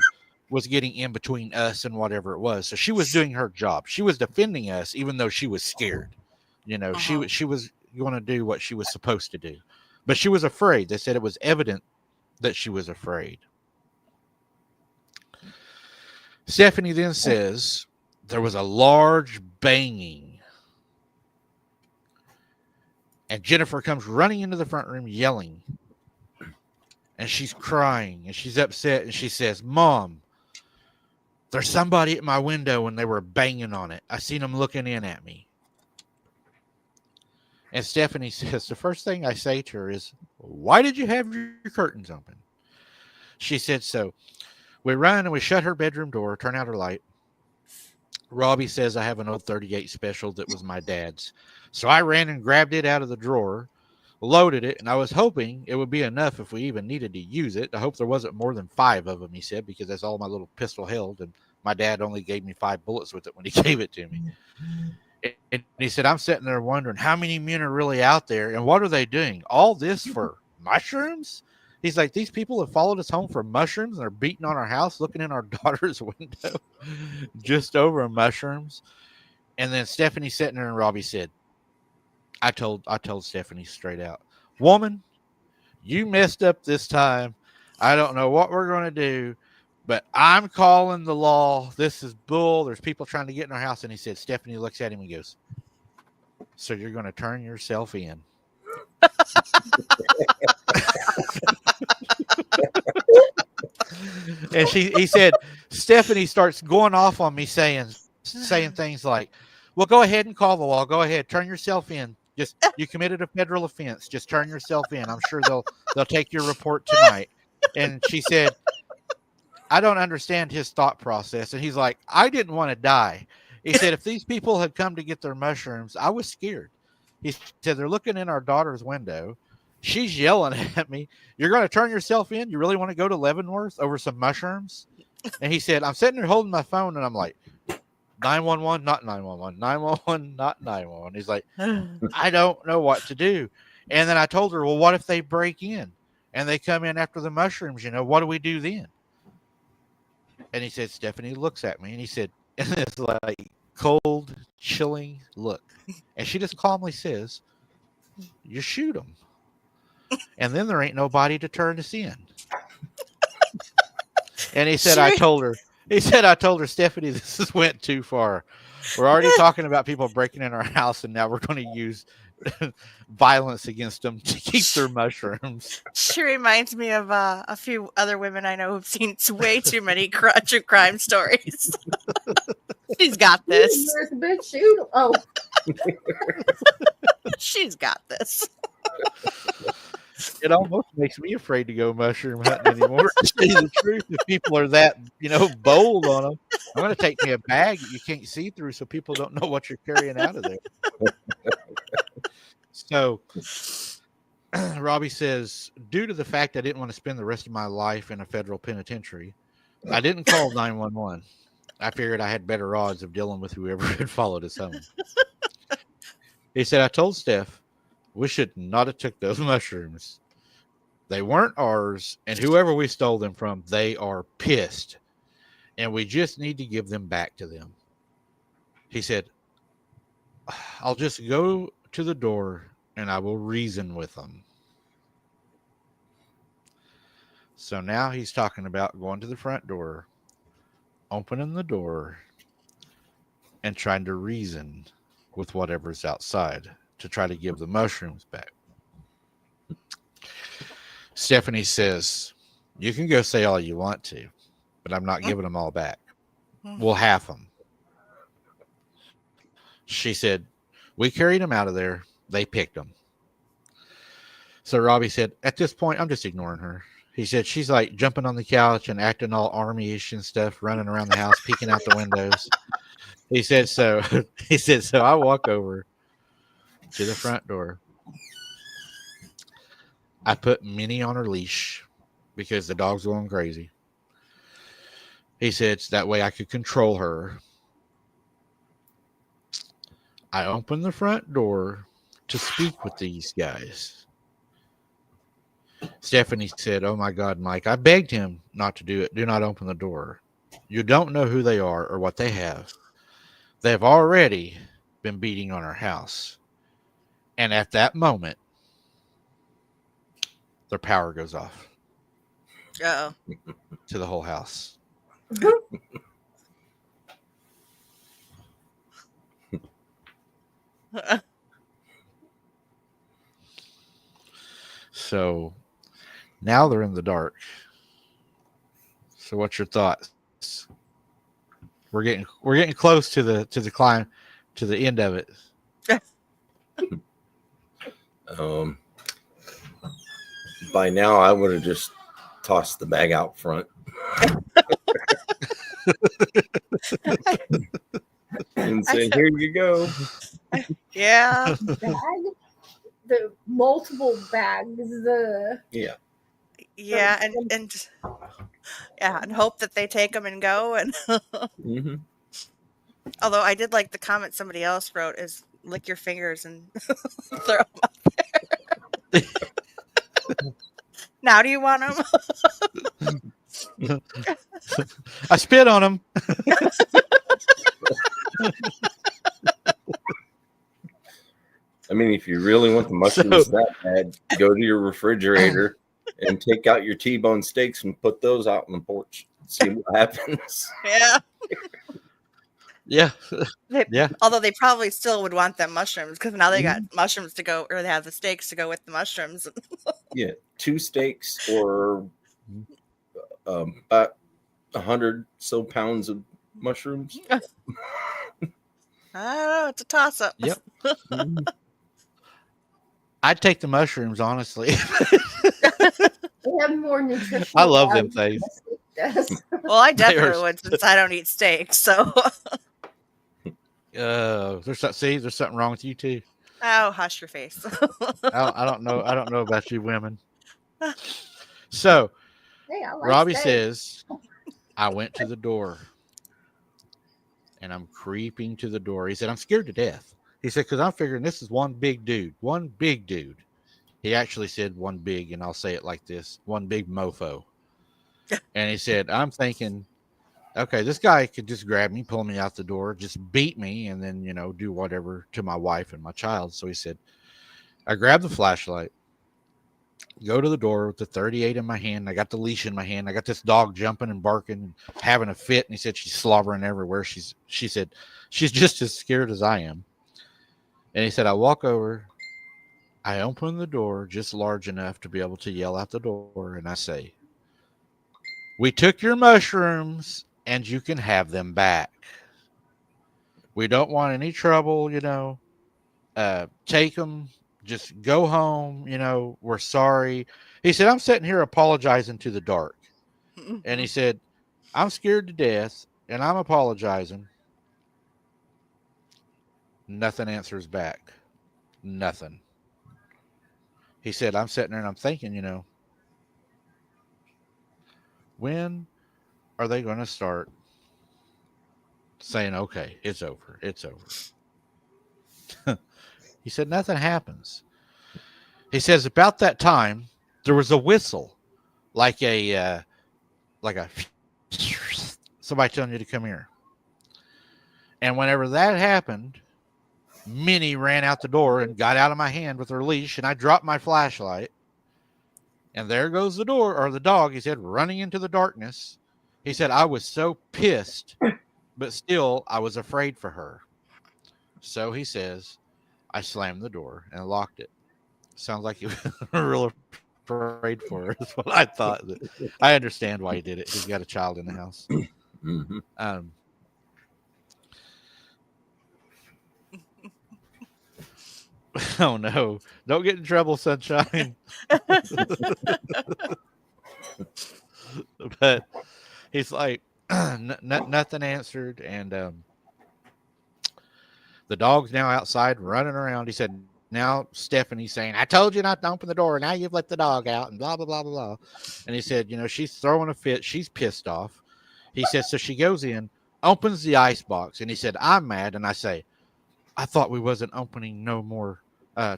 was getting in between us and whatever it was. So she was doing her job. She was defending us, even though she was scared. You know, she was going to do what she was supposed to do, but she was afraid. They said it was evident that she was afraid. Stephanie then says there was a large banging, and Jennifer comes running into the front room yelling, and she's crying and she's upset, and she says, Mom, there's somebody at my window and they were banging on it. I seen them looking in at me. And Stephanie says, the first thing I say to her is, why did you have your curtains open? She said, so we run and we shut her bedroom door, turn out her light. Robbie says, I have an old 38 special that was my dad's. So I ran and grabbed it out of the drawer, loaded it, and I was hoping it would be enough if we even needed to use it. I hope there wasn't more than 5 of them, he said, because that's all my little pistol held, and my dad only gave me 5 bullets with it when he gave it to me. And he said, I'm sitting there wondering how many men are really out there, and what are they doing? All this for mushrooms? He's like, these people have followed us home for mushrooms and are beating on our house, looking in our daughter's window just over mushrooms. And then Stephanie sitting there, and Robbie said, I told Stephanie straight out, woman, you messed up this time. I don't know what we're going to do, but I'm calling the law. This is bull. There's people trying to get in our house. And he said, Stephanie looks at him and goes, so you're going to turn yourself in. And he said, Stephanie starts going off on me saying things like, well, go ahead and call the law. Go ahead. Turn yourself in. Just you committed a federal offense. Just turn yourself in. I'm sure they'll take your report tonight. And she said, I don't understand his thought process. And he's like, I didn't want to die. He said, if these people had come to get their mushrooms, I was scared. He said, they're looking in our daughter's window. She's yelling at me. You're going to turn yourself in? You really want to go to Leavenworth over some mushrooms? And he said, I'm sitting there holding my phone, and I'm like, 911, not 911, 911, not 911. He's like, I don't know what to do. And then I told her, well, what if they break in and they come in after the mushrooms? You know, what do we do then? And he said, Stephanie looks at me, and he said, and it's like cold, chilling look. And she just calmly says, you shoot them. And then there ain't nobody to turn us in. And he said, I told her, Stephanie, this has went too far. We're already talking about people breaking in our house, and now we're going to use violence against them to keep their mushrooms. She reminds me of a few other women I know who've seen way too many true crime stories. She's got this. There's a big shoot. Oh, she's got this. It almost makes me afraid to go mushroom hunting anymore. To tell you the truth, if people are that, bold on them, I'm going to take me a bag that you can't see through so people don't know what you're carrying out of there. So Robbie says, due to the fact I didn't want to spend the rest of my life in a federal penitentiary, I didn't call 911. I figured I had better odds of dealing with whoever had followed us home. He said, I told Steph, we should not have took those mushrooms. They weren't ours, and whoever we stole them from, they are pissed, and we just need to give them back to them. He said, I'll just go to the door, and I will reason with them. So now he's talking about going to the front door, opening the door, and trying to reason with whatever's outside to try to give the mushrooms back. Stephanie says, "You can go say all you want to, but I'm not giving them all back. We'll half them." She said, "We carried them out of there. They picked them." So Robbie said, "At this point, I'm just ignoring her." He said, "She's like jumping on the couch and acting all army-ish and stuff, running around the house, peeking out the windows." He said, "So he said, so I walk over to the front door. I put Minnie on her leash because the dog's going crazy." He said, "So that way I could control her." I opened the front door to speak with these guys. Stephanie said, "Oh my God, Mike, I begged him not to do it. Do not open the door. You don't know who they are or what they have. They have already been beating on our house." And at that moment, their power goes off Uh to the whole house. oh. So now they're in the dark. So what's your thoughts? We're getting close to the climb to the end of it. By now, I would have just tossed the bag out front and said, "Here you go." Yeah. Bag? The multiple bags. Yeah. Yeah. And hope that they take them and go. And Mm-hmm. although I did like the comment somebody else wrote is lick your fingers and throw them up there. Now do you want them? I spit on them. I mean, if you really want the mushrooms that bad, go to your refrigerator and take out your T-bone steaks and put those out on the porch. See what happens. Yeah. Yeah. Yeah. Although they probably still would want them mushrooms because now they got mushrooms to go, or they have the steaks to go with the mushrooms. Yeah, 2 steaks or about 100 so pounds of mushrooms. I don't know. It's a toss up. Yep. I'd take the mushrooms, honestly. They have more nutrition. I love them things. Well, I They are- definitely would since I don't eat steak. So, there's something wrong with you too. oh, hush your face. I don't know about you women. So Hey, I like Robbie steak. says, "I went to the door and I'm creeping to the door." He said, "I'm scared to death." He said, "Because I'm figuring this is one big dude. One big dude." He actually said one big, and I'll say it like this: one big mofo. And he said, "I'm thinking, okay, this guy could just grab me, pull me out the door, just beat me, and then, do whatever to my wife and my child." So he said, I grabbed the flashlight, go to the door with the 38 in my hand. I got the leash in my hand. I got this dog jumping and barking and having a fit. And he said, she's slobbering everywhere. She said, she's just as scared as I am. And he said, I walk over, I open the door just large enough to be able to yell out the door. And I say, "We took your mushrooms and you can have them back. We don't want any trouble, take them, just go home. We're sorry." He said, "I'm sitting here apologizing to the dark." And he said, "I'm scared to death and I'm apologizing." Nothing answers back. Nothing. He said, "I'm sitting there and I'm thinking, when are they going to start saying, okay, it's over. It's over." He said, nothing happens. He says, about that time, there was a whistle, like a somebody telling you to come here. And whenever that happened, Minnie ran out the door and got out of my hand with her leash, and I dropped my flashlight. And there goes the door, or the dog, he said, running into the darkness. He said, I was so pissed, but still I was afraid for her. So he says, I slammed the door and locked it. Sounds like he was real afraid for her, is what I thought. I understand why he did it. He's got a child in the house. Mhm. Oh no! Don't get in trouble, sunshine. But he's like, nothing answered, and the dog's now outside running around. He said, now Stephanie's saying, I told you not to open the door. Now you've let the dog out, and blah, blah, blah, blah, blah. And he said, she's throwing a fit. She's pissed off. He said, so she goes in, opens the ice box, and he said, I'm mad. And I say, I thought we wasn't opening no more,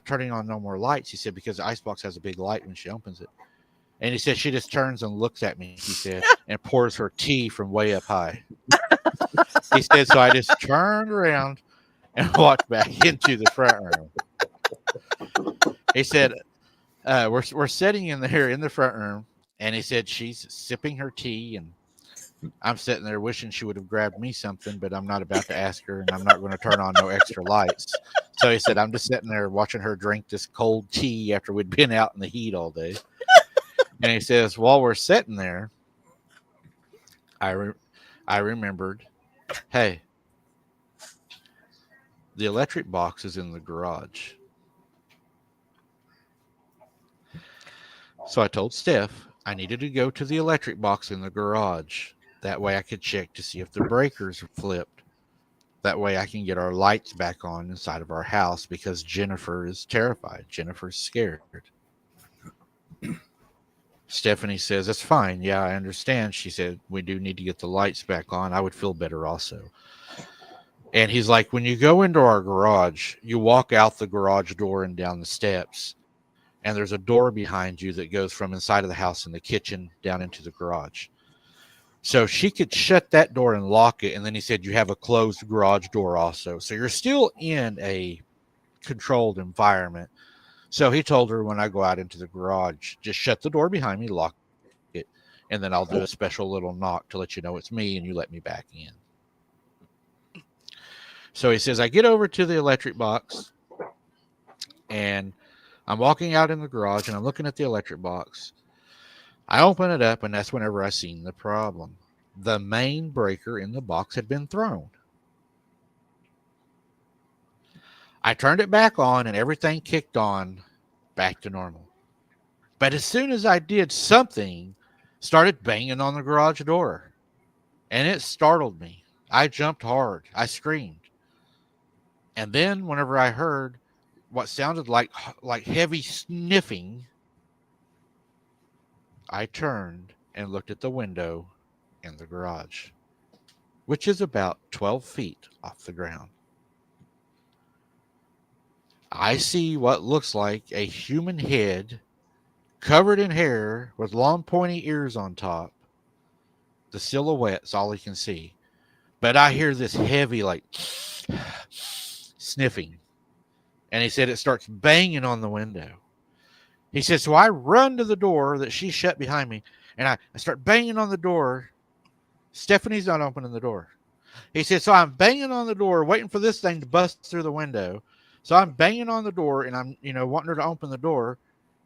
turning on no more lights. He said, because the icebox has a big light when she opens it. And he said, she just turns and looks at me, he said, and pours her tea from way up high. He said, so I just turned around and walked back into the front room. He said, we're sitting in there in the front room, and he said she's sipping her tea, and I'm sitting there wishing she would have grabbed me something, but I'm not about to ask her, and I'm not going to turn on no extra lights. So he said, I'm just sitting there watching her drink this cold tea after we'd been out in the heat all day. And he says, while we're sitting there, I remembered, hey, the electric box is in the garage. So I told Steph I needed to go to the electric box in the garage. That way I could check to see if the breakers are flipped. That way I can get our lights back on inside of our house because Jennifer is terrified. Jennifer's scared. Stephanie says, that's fine. Yeah, I understand. She said, we do need to get the lights back on. I would feel better also. And he's like, when you go into our garage, you walk out the garage door and down the steps, and there's a door behind you that goes from inside of the house in the kitchen down into the garage. So she could shut that door and lock it. And then he said, you have a closed garage door also. So you're still in a controlled environment. So he told her, when I go out into the garage, just shut the door behind me, lock it, and then I'll do a special little knock to let you know it's me and you let me back in. So he says, I get over to the electric box and I'm walking out in the garage and I'm looking at the electric box. I open it up, and that's whenever I seen the problem. The main breaker in the box had been thrown. I turned it back on, and everything kicked on back to normal. But as soon as I did, something started banging on the garage door, and it startled me. I jumped hard. I screamed. And then whenever I heard what sounded like heavy sniffing, I turned and looked at the window in the garage, which is about 12 feet off the ground. I see what looks like a human head covered in hair with long pointy ears on top. The silhouette's all you can see. But I hear this heavy, like, sniffing. And he said it starts banging on the window. He said, so I run to the door that she shut behind me, and I start banging on the door. Stephanie's not opening the door. He said, so I'm banging on the door, waiting for this thing to bust through the window. So I'm banging on the door, and I'm, wanting her to open the door.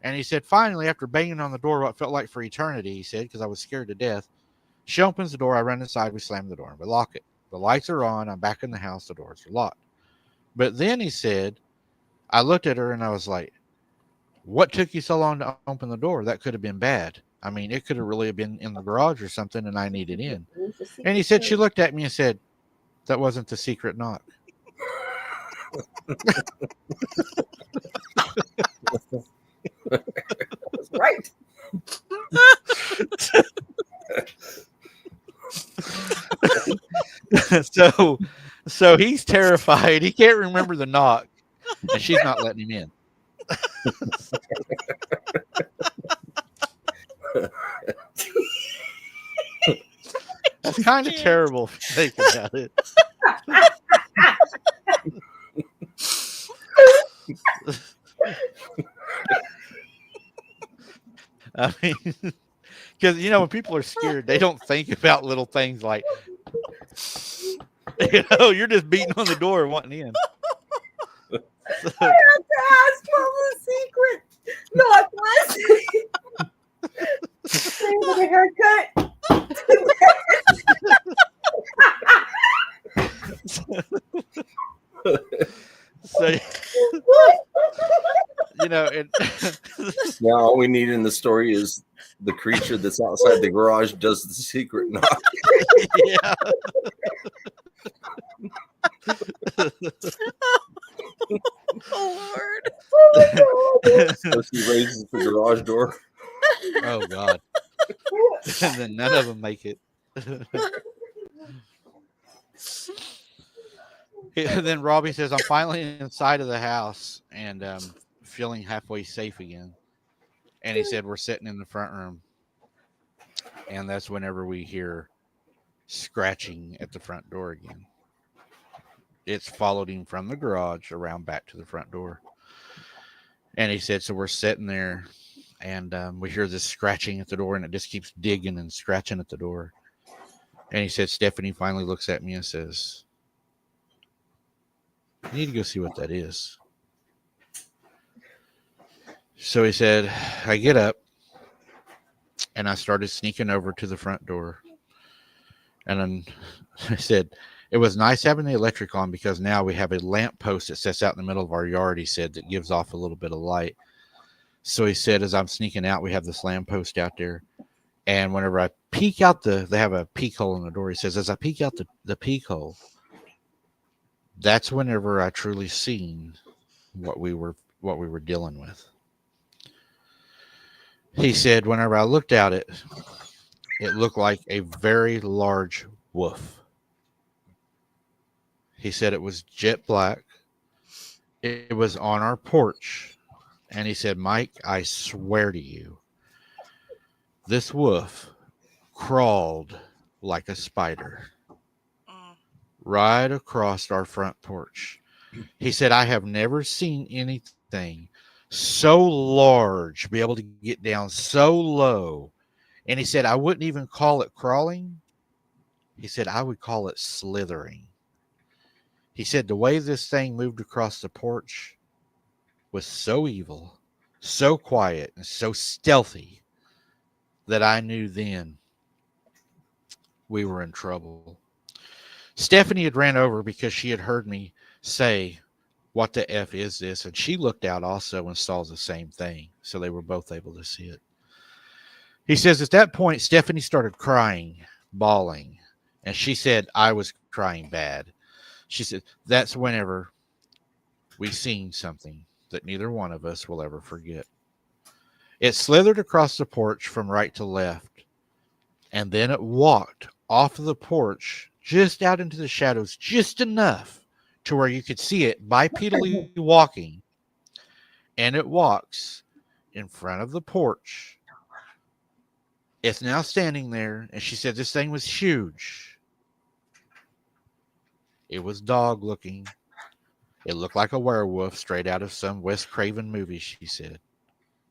And he said, finally, after banging on the door, what felt like for eternity, he said, because I was scared to death, she opens the door. I run inside. We slam the door, and we lock it. The lights are on. I'm back in the house. The doors are locked. But then he said, I looked at her, and I was like, what took you so long to open the door? That could have been bad. I mean, it could have really been in the garage or something, and I needed in. And he said, she looked at me and said, that wasn't the secret knock. That's right. So he's terrified. He can't remember the knock, and she's not letting him in. That's kind of terrible if you think about it. I mean, because when people are scared, they don't think about little things like, you're just beating on the door and wanting in. So, I had to ask what was the secret. Not listening. Thing with a haircut. so and Now all we need in the story is the creature that's outside the garage does the secret knock. yeah. Oh Lord. Oh my god. So she raises the garage door. Oh God. And then none of them make it. Then Robbie says, "I'm finally inside of the house and feeling halfway safe again." And he said, "We're sitting in the front room." And that's whenever we hear scratching at the front door again. It's followed him from the garage around back to the front door. And he said, so we're sitting there and we hear this scratching at the door and it just keeps digging and scratching at the door. And he said, Stephanie finally looks at me and says, "You need to go see what that is." So he said, I get up and I started sneaking over to the front door. And then I said, it was nice having the electric on because now we have a lamp post that sits out in the middle of our yard, he said, that gives off a little bit of light. So he said, as I'm sneaking out, we have this lamp post out there. And whenever I peek out they have a peek hole in the door. He says, as I peek out the peek hole, that's whenever I truly seen what we were dealing with. He said, whenever I looked at it, it looked like a very large wolf. He said it was jet black. It was on our porch. And he said, Mike, I swear to you, this wolf crawled like a spider right across our front porch. He said, I have never seen anything so large be able to get down so low. And he said, I wouldn't even call it crawling. He said, I would call it slithering. He said, the way this thing moved across the porch was so evil, so quiet, and so stealthy that I knew then we were in trouble. Stephanie had ran over because she had heard me say, what the F is this? And she looked out also and saw the same thing. So they were both able to see it. He says, at that point, Stephanie started crying, bawling. And she said, I was crying bad. She said, that's whenever we seen something that neither one of us will ever forget. It slithered across the porch from right to left. And then it walked off of the porch just out into the shadows, just enough to where you could see it bipedally walking. And it walks in front of the porch. It's now standing there. And she said this thing was huge. It was dog looking. It looked like a werewolf straight out of some Wes Craven movie, she said.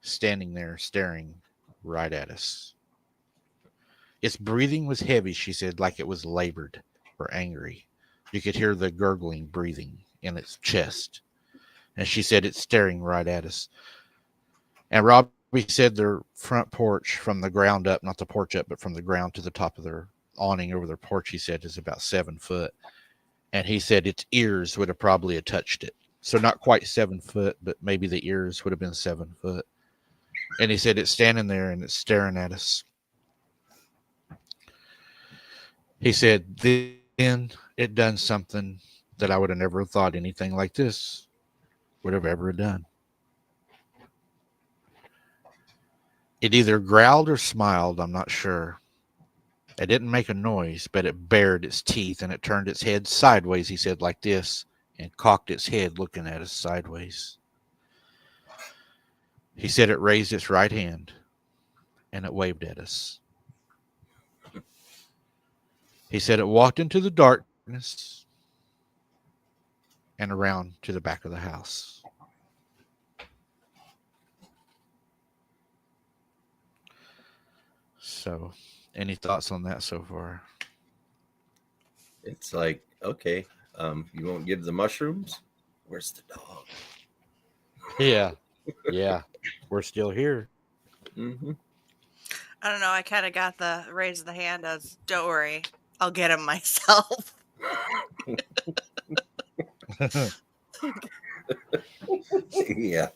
Standing there staring right at us. Its breathing was heavy, she said, like it was labored or angry. You could hear the gurgling breathing in its chest. And she said it's staring right at us. And Robbie said their front porch from the ground up, not the porch up, but from the ground to the top of their awning over their porch, he said, is about 7 foot. And he said its ears would have probably touched it. So not quite 7 foot, but maybe the ears would have been 7 foot. And he said it's standing there and it's staring at us. He said then it done something that I would have never thought anything like this would have ever done. It either growled or smiled, I'm not sure. It didn't make a noise, but it bared its teeth and it turned its head sideways, he said, like this, and cocked its head looking at us sideways. He said it raised its right hand and it waved at us. He said it walked into the darkness and around to the back of the house. So, any thoughts on that so far? It's like, okay, you won't give the mushrooms? Where's the dog? Yeah. Yeah. We're still here. Mm-hmm. I don't know. I kind of got the raise the hand as, don't worry, I'll get him myself. Yeah.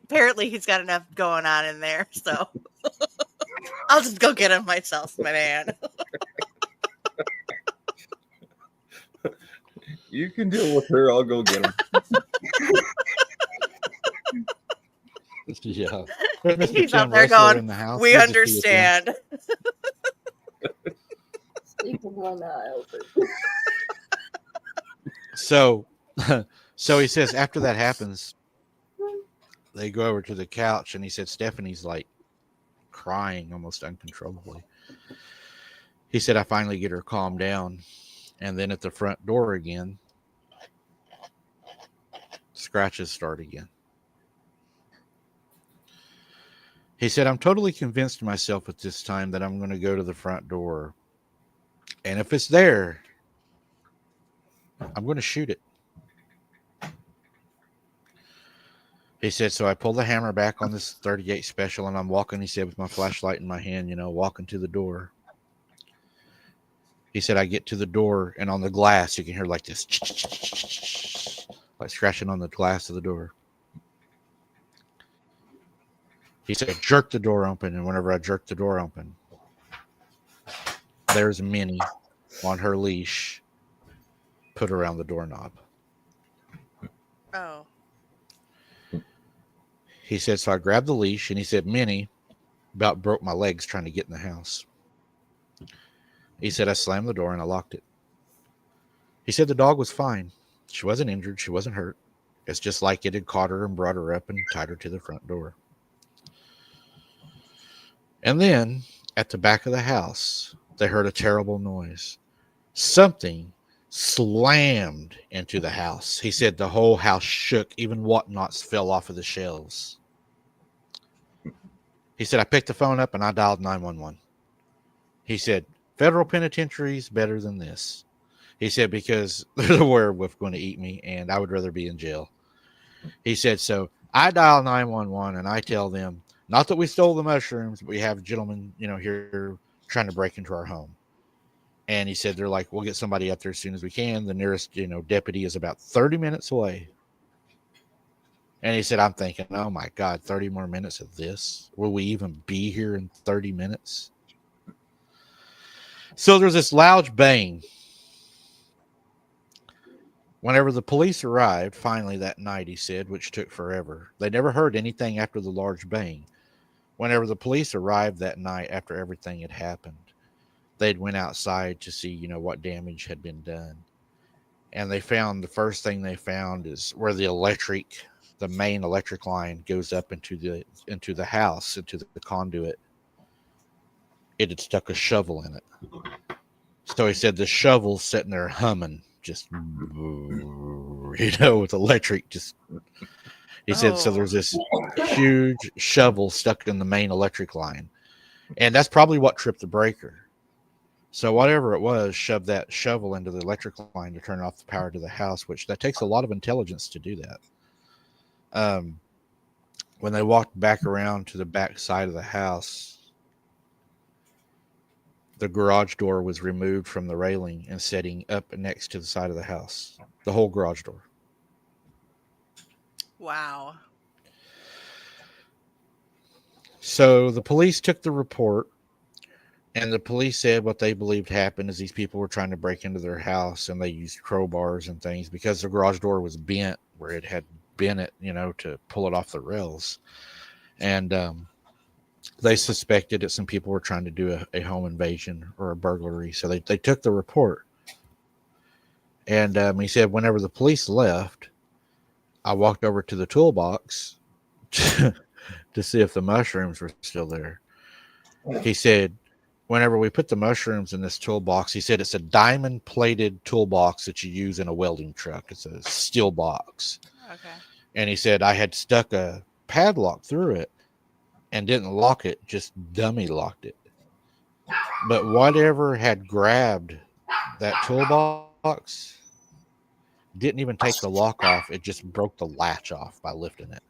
Apparently, he's got enough going on in there, so I'll just go get him myself, my man. You can deal with her. I'll go get him. Yeah. Mr. He's out Tim there Russell going, in the house. we Good to see you, Tim. understand. Sleep with one eye open. So, so he says after that happens, they go over to the couch, and he said Stephanie's like crying almost uncontrollably. He said, I finally get her calmed down, and then at the front door again, scratches start again. He said, I'm totally convinced myself at this time that I'm going to go to the front door, and if it's there, I'm going to shoot it. He said, so I pull the hammer back on this 38 special, and I'm walking, he said, with my flashlight in my hand, walking to the door. He said, I get to the door, and on the glass, you can hear like this, like scratching on the glass of the door. He said, jerk the door open, and whenever I jerk the door open, there's Minnie on her leash put around the doorknob. Oh. He said, so I grabbed the leash, and he said, Minnie about broke my legs trying to get in the house. He said, I slammed the door and I locked it. He said the dog was fine. She wasn't injured. She wasn't hurt. It's just like it had caught her and brought her up and tied her to the front door. And then at the back of the house, they heard a terrible noise. Something slammed into the house. He said the whole house shook. Even whatnots fell off of the shelves. He said, I picked the phone up and I dialed 911. He said, federal penitentiary's better than this. He said, because there's a werewolf going to eat me and I would rather be in jail. He said, so I dial 911 and I tell them, not that we stole the mushrooms, but we have a gentleman, here trying to break into our home. And he said, they're like, we'll get somebody up there as soon as we can. The nearest, deputy is about 30 minutes away. And he said, I'm thinking, oh my God, 30 more minutes of this? Will we even be here in 30 minutes? So there's this loud bang. Whenever the police arrived, finally that night, he said, which took forever, they never heard anything after the large bang. Whenever the police arrived that night after everything had happened, they'd went outside to see, what damage had been done. And the first thing they found is where the main electric line goes up into the house, into the conduit. It had stuck a shovel in it. So he said the shovel's sitting there humming, just, with electric, just. He said, so there's this huge shovel stuck in the main electric line. And that's probably what tripped the breaker. So whatever it was, shoved that shovel into the electric line to turn off the power to the house, which that takes a lot of intelligence to do that. When they walked back around to the back side of the house, the garage door was removed from the railing and setting up next to the side of the house. The whole garage door. Wow. So the police took the report, and the police said what they believed happened is these people were trying to break into their house, and they used crowbars and things because the garage door was bent where it had been it, to pull it off the rails. And they suspected that some people were trying to do a home invasion or a burglary. So they took the report. And he said, whenever the police left, I walked over to the toolbox to see if the mushrooms were still there. He said, whenever we put the mushrooms in this toolbox, he said it's a diamond-plated toolbox that you use in a welding truck. It's a steel box. Okay. And he said I had stuck a padlock through it. and didn't lock it, just dummy locked it. But whatever had grabbed that toolbox didn't even take the lock off. It just broke the latch off by lifting it,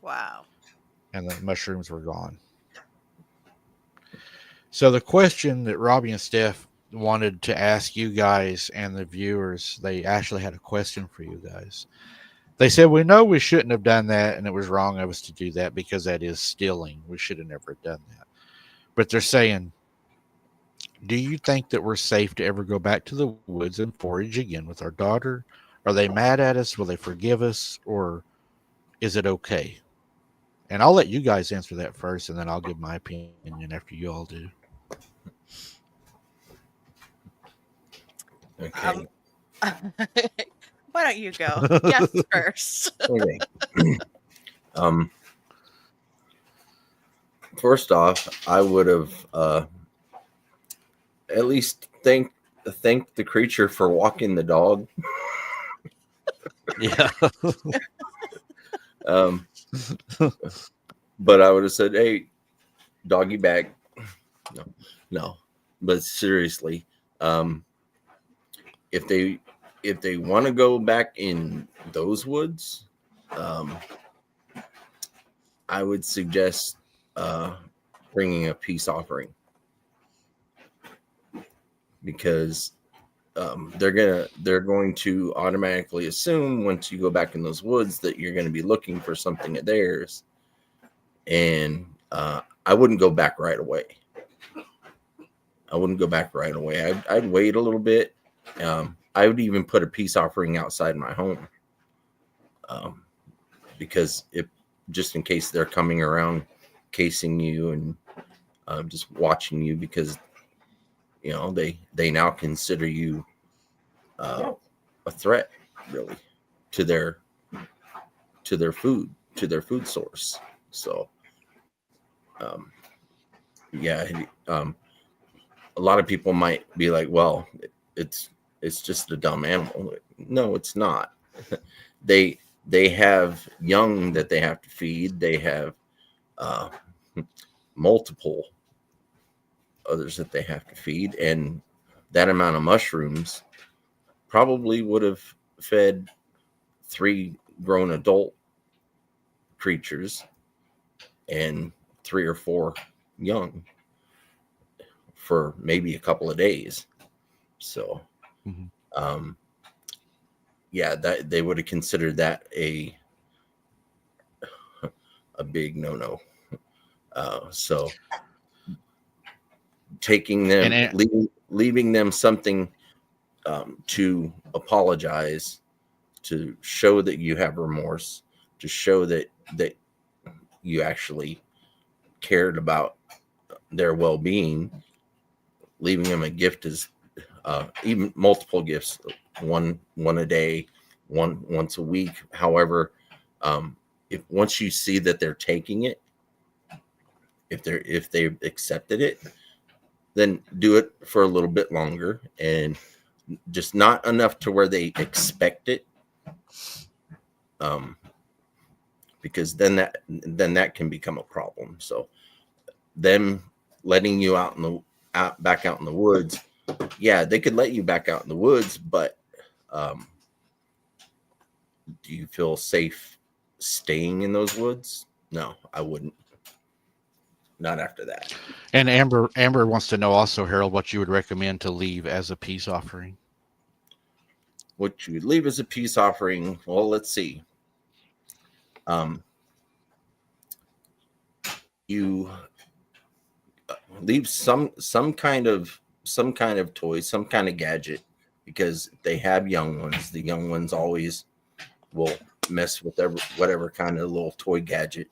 Wow. and the mushrooms were gone. So the question that Robbie and Steph wanted to ask you guys and the viewers, they actually had a question for you guys. They said, we know we shouldn't have done that, and it was wrong of us to do that because that is stealing. We should have never done that. But they're saying, do you think that we're safe to ever go back to the woods and forage again with our daughter? Are they mad at us? Will they forgive us? Or is it okay? And I'll let you guys answer that first, and then I'll give my opinion after you all do. Okay. Why don't you go? Yes, first. Okay. First off, I would have at least thanked the creature for walking the dog. Yeah. But I would have said, "Hey, doggy bag." No. But seriously, if they want to go back in those woods, I would suggest bringing a peace offering, because they're going to automatically assume once you go back in those woods that you're going to be looking for something of theirs, and I wouldn't go back right away. I'd wait a little bit. I would even put a peace offering outside my home, because if just in case they're coming around casing you and just watching you, because they now consider you a threat, really, to their food source. So a lot of people might be like, well, it's just a dumb animal. No, it's not. they have young that they have to feed. They have multiple others that they have to feed, and that amount of mushrooms probably would have fed 3 grown adult creatures and 3 or 4 young for maybe a couple of days. So that they would have considered that a big no. So taking them, leaving them something to apologize, to show that you have remorse, to show that you actually cared about their well-being. Leaving them a gift is even multiple gifts, one a day, once a week. However, if once you see that they're taking it, if they've accepted it, then do it for a little bit longer, and just not enough to where they expect it, because then that can become a problem. So them letting you back out in the woods, yeah, they could let you back out in the woods, but do you feel safe staying in those woods? No, I wouldn't. Not after that. And Amber wants to know also, Harold, what you would recommend to leave as a peace offering. What you would leave as a peace offering? Well, let's see. You leave some kind of toy, some kind of gadget, because they have young ones. The young ones always will mess with whatever kind of little toy gadget,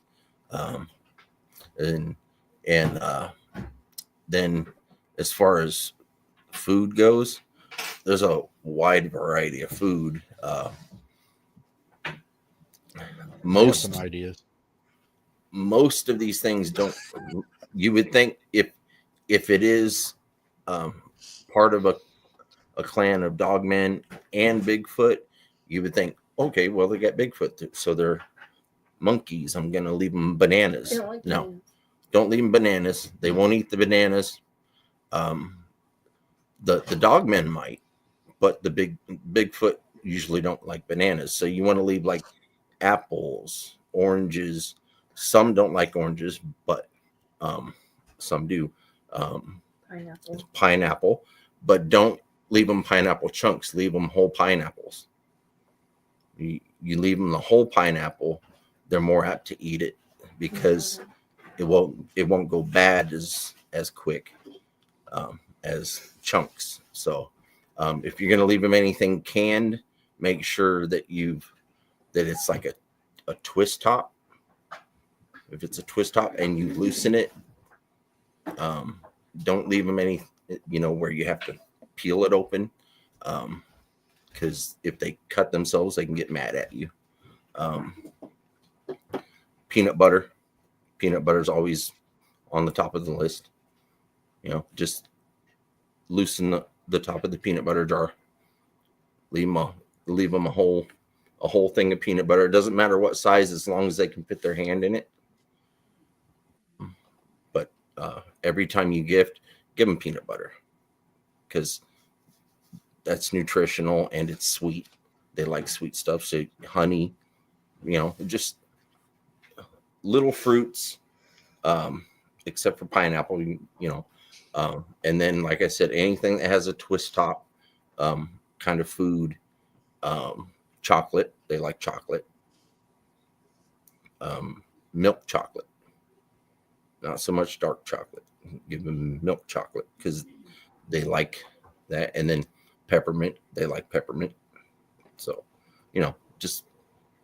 and then as far as food goes, there's a wide variety of food. Some ideas. Most of these things don't. You would think if it is part of a clan of dogmen and Bigfoot, you would think, okay, well, they got Bigfoot, so monkeys, I'm going to leave them bananas. They don't like No, candy. don't leave them bananas. They won't eat the bananas. The dogmen might, but the Bigfoot usually don't like bananas. So you want to leave like apples, oranges. Some don't like oranges, but some do. Pineapple. Pineapple, but don't leave them pineapple chunks. Leave them whole pineapples. You leave them the whole pineapple, they're more apt to eat it because it won't go bad as quick as chunks. So if you're going to leave them anything canned, make sure that it's like a twist top. If it's a twist top and you loosen it, don't leave them any, where you have to peel it open. Because if they cut themselves, they can get mad at you. Peanut butter is always on the top of the list. Just loosen the top of the peanut butter jar. Leave them a whole thing of peanut butter. It doesn't matter what size, as long as they can fit their hand in it. But every time you give them peanut butter, because that's nutritional and it's sweet. They like sweet stuff. So honey, just little fruits, except for pineapple, and then, like I said, anything that has a twist top, kind of food, chocolate. They like chocolate, milk chocolate, not so much dark chocolate. Give them milk chocolate because they like that. And then peppermint, they like peppermint. So, just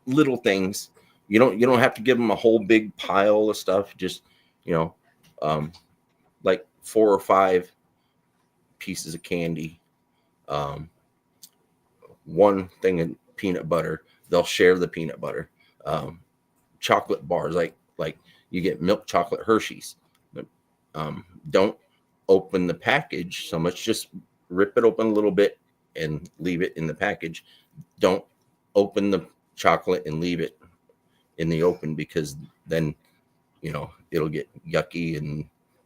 little things. You don't have to give them a whole big pile of stuff. Just, like 4 or 5 pieces of candy, one thing of peanut butter. They'll share the peanut butter. Chocolate bars, like you get milk chocolate Hershey's. Don't open the package so much. Just rip it open a little bit and leave it in the package. Don't open the chocolate and leave it in the open, because then it'll get yucky and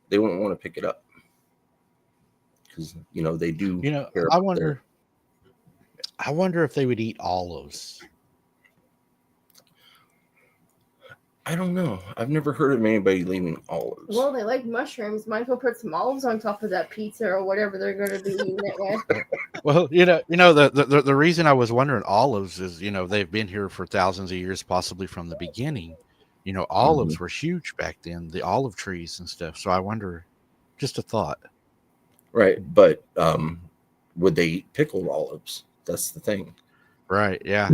they won't want to pick it up, because they do. I wonder if they would eat olives. I don't know. I've never heard of anybody leaving olives. Well, they like mushrooms. Might as well put some olives on top of that pizza or whatever they're going to be eating it with. Well, the reason I was wondering olives is, they've been here for thousands of years, possibly from the beginning. Olives were huge back then, the olive trees and stuff. So I wonder, just a thought. Right. But would they eat pickled olives? That's the thing. Right. Yeah.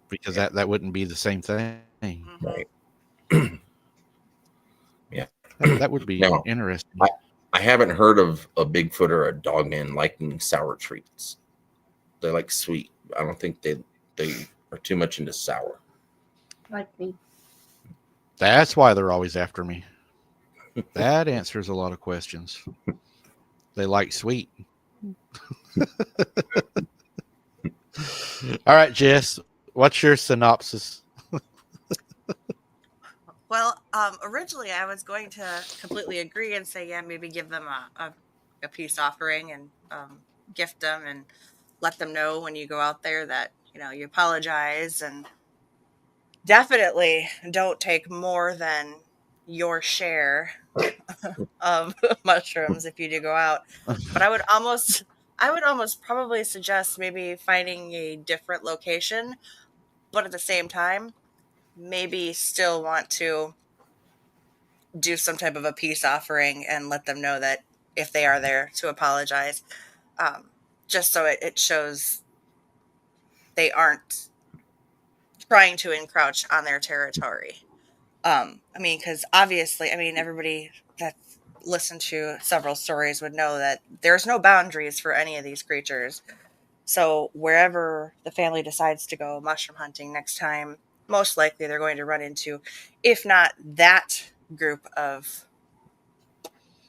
Because that wouldn't be the same thing. Right. Yeah. That would be interesting. I haven't heard of a Bigfoot or a dogman liking sour treats. They like sweet. I don't think they are too much into sour. Like me. That's why they're always after me. That answers a lot of questions. They like sweet. All right, Jess, what's your synopsis? Well, originally I was going to completely agree and say, yeah, maybe give them a peace offering and gift them and let them know when you go out there that, you apologize, and definitely don't take more than your share of mushrooms if you do go out. But I would almost probably suggest maybe finding a different location, but at the same time, maybe still want to do some type of a peace offering and let them know that if they are there, to apologize, just so it shows they aren't trying to encroach on their territory. Because obviously, everybody that's listened to several stories would know that there's no boundaries for any of these creatures. So wherever the family decides to go mushroom hunting next time, most likely they're going to run into, if not that group of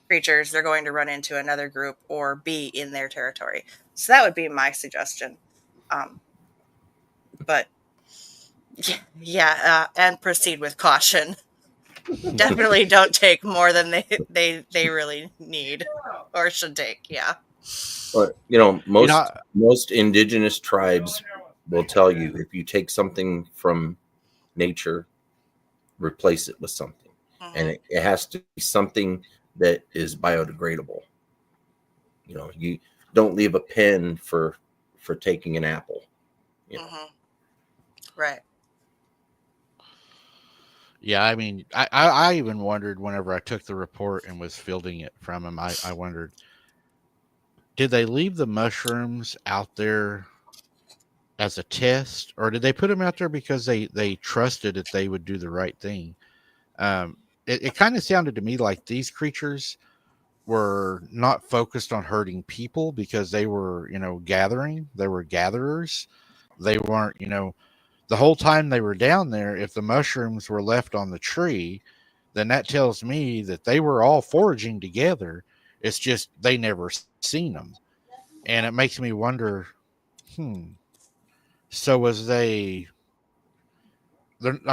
creatures, they're going to run into another group or be in their territory. So that would be my suggestion. But Yeah, and proceed with caution. Definitely don't take more than they really need or should take. Yeah. But You know, most indigenous tribes will tell you, if you take something from nature, replace it with something, and Hmm. it has to be something that is biodegradable. You don't leave a pen for taking an apple. Hmm. Right. yeah, I mean, I even wondered whenever I took the report and was fielding it from them, I wondered, did they leave the mushrooms out there as a test, or did they put them out there because they trusted that they would do the right thing? Um, it kind of sounded to me like these creatures were not focused on hurting people because they were, gathering. They were gatherers. They weren't, the whole time they were down there, if the mushrooms were left on the tree, then that tells me that they were all foraging together. It's just they never seen them. And it makes me wonder, hmm, so was I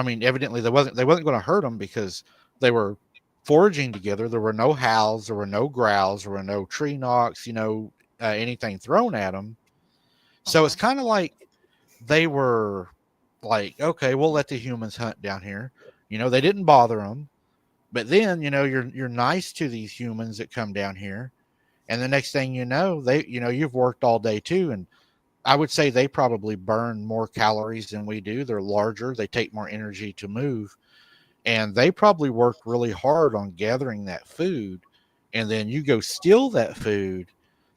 mean, evidently they wasn't going to hurt them because they were foraging together. There were no howls, there were no growls, there were no tree knocks, anything thrown at them. So it's Hmm. kind of like they were like, okay, we'll let the humans hunt down here. They didn't bother them. But then, you're nice to these humans that come down here, and the next thing you know, you've worked all day too, and I would say they probably burn more calories than we do. They're larger, they take more energy to move, and they probably worked really hard on gathering that food. And then you go steal that food,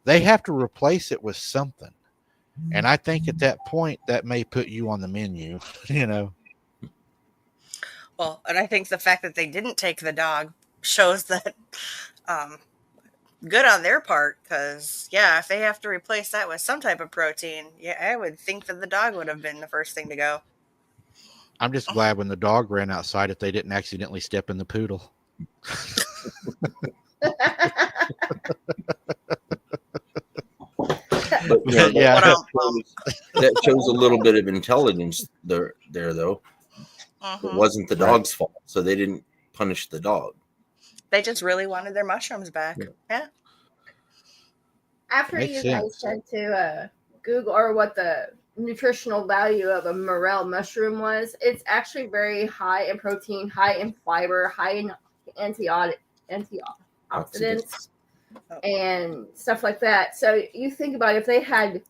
they have to replace it with something. And I think at that point, that may put you on the menu, you know. Well, and I think the fact that they didn't take the dog shows that um, good on their part. Because yeah, if they have to replace that with some type of protein, yeah, I would think that the dog would have been the first thing to go. I'm just glad when the dog ran outside if they didn't accidentally step in the poodle. But Yeah. that shows a little bit of intelligence there though. It Hmm. wasn't the Right. dog's fault, so they didn't punish the dog. They just really wanted their mushrooms back. Yeah. Yeah. After Makes you guys sense. said to Google or what the nutritional value of a morel mushroom was, it's actually very high in protein, high in fiber, high in antioxidants Oh. and stuff like that. So you think about if they had,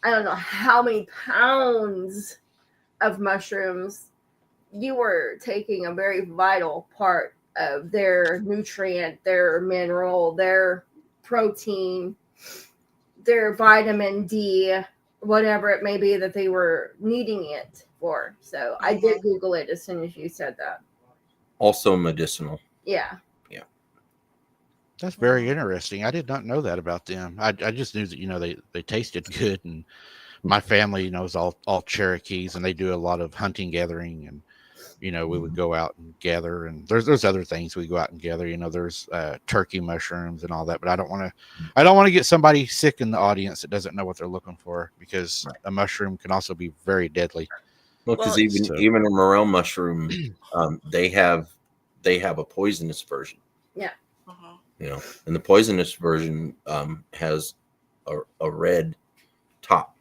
I don't know how many pounds of mushrooms, you were taking a very vital part of their nutrient, their mineral, their protein, their vitamin D, whatever it may be that they were needing it for. So I did Hmm. Google it as soon as you said that. Also medicinal. Yeah. That's very interesting. I did not know that about them. I just knew that they tasted good, and my family is all Cherokees, and they do a lot of hunting gathering, and we would go out and gather, and there's other things we go out and gather. There's turkey mushrooms and all that, but I don't want to get somebody sick in the audience that doesn't know what they're looking for, because Right. a mushroom can also be very deadly. Well, because Well, even So even a morel mushroom, they have a poisonous version. Yeah. mhm. And the poisonous version has a red top.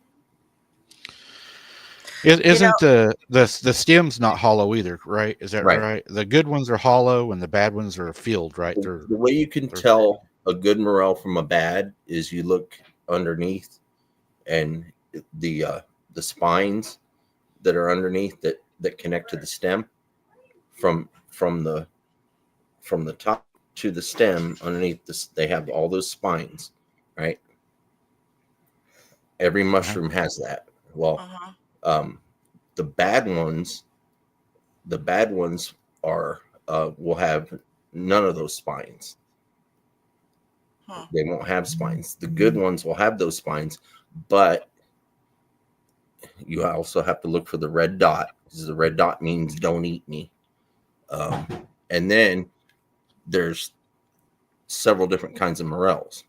You know, isn't the stem's not hollow either, right? Is that Right. right? The good ones are hollow and the bad ones are filled, right? The way you can They're tell a good morel from a bad is you look underneath, and the spines that are underneath that connect to the stem from the top to the stem underneath this, they have all those spines, right? Every uh-huh. mushroom has that. Well, uh-huh. um, the bad ones are will have none of those spines. Huh. They won't have spines. The good ones will have those spines, but you also have to look for the red dot, because the red dot means don't eat me. And then there's several different kinds of morels,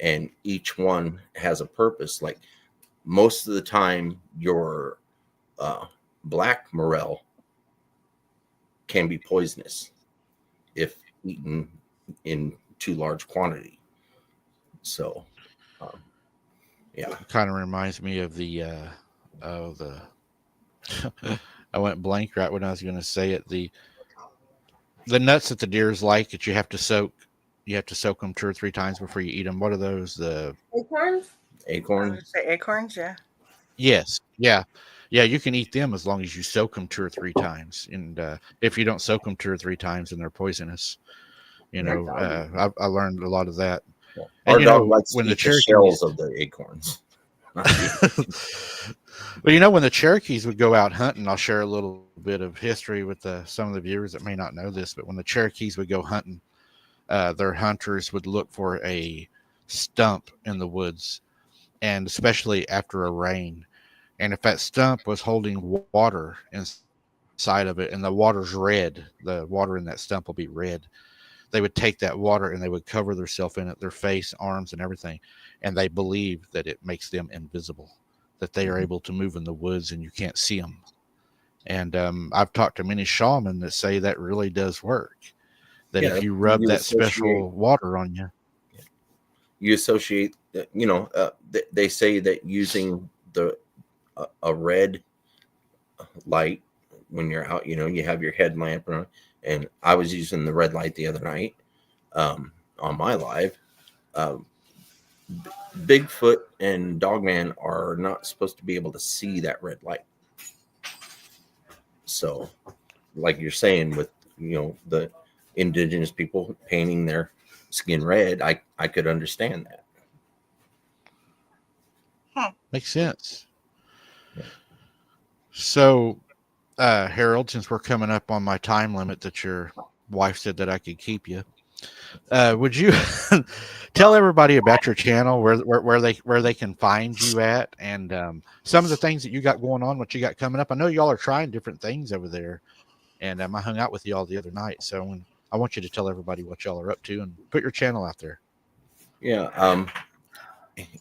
and each one has a purpose. Like most of the time, your black morel can be poisonous if eaten in too large quantity. So, yeah. Kind of reminds me of the I went blank right when I was going to say it. The nuts that the deers like that you have to soak. You have to soak them 2 or 3 times before you eat them. What are those? The Acorns? Acorns. The acorns, yeah. Yes, yeah, yeah. You can eat them as long as you soak them 2 or 3 times. And if you don't soak them 2 or 3 times, then they're poisonous. You My know, dog. I learned a lot of that. And Our you dog know, likes to when the eat the shells Cherokees, of the acorns. well, you know, when the Cherokees would go out hunting, I'll share a little bit of history with some of the viewers that may not know this. But when the Cherokees would go hunting, their hunters would look for a stump in the woods, and especially after a rain. And if that stump was holding water inside of it, and the water's red, the water in that stump will be red. They would take that water and they would cover themselves in it, their face, arms, and everything. And they believe that it makes them invisible, that they are able to move in the woods and you can't see them. And I've talked to many shaman that say that really does work. That Yeah, if you rub you that associate special water on you, they say that using a red light when you're out, you have your headlamp on, and I was using the red light the other night on my live. Bigfoot and Dogman are not supposed to be able to see that red light. So, like you're saying, with the indigenous people painting their skin red, I could understand that. makes sense. So, Harold, since we're coming up on my time limit that your wife said that I could keep you, would you tell everybody about your channel, where they can find you at, and some of the things that you got going on, what you got coming up? I know y'all are trying different things over there, and I hung out with y'all the other night, so I want you to tell everybody what y'all are up to and put your channel out there. Yeah.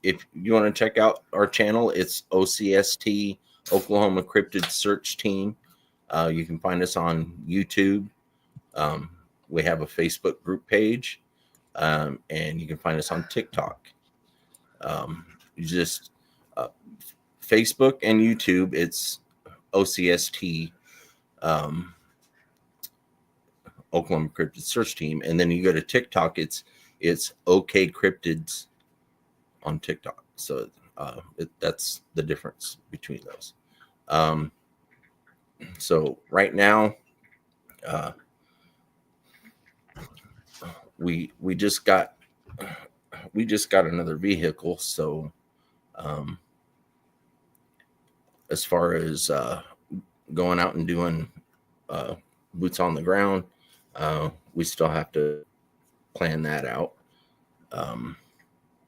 If you want to check out our channel, it's OCST, Oklahoma Cryptid Search Team. You can find us on YouTube. We have a Facebook group page, and you can find us on TikTok. Just Facebook and YouTube, it's OCST, Oklahoma Cryptid Search Team, and then you go to TikTok, it's OK Cryptids on TikTok. So that's the difference between those. So right now, we just got another vehicle. So as far as going out and doing boots on the ground, we still have to plan that out.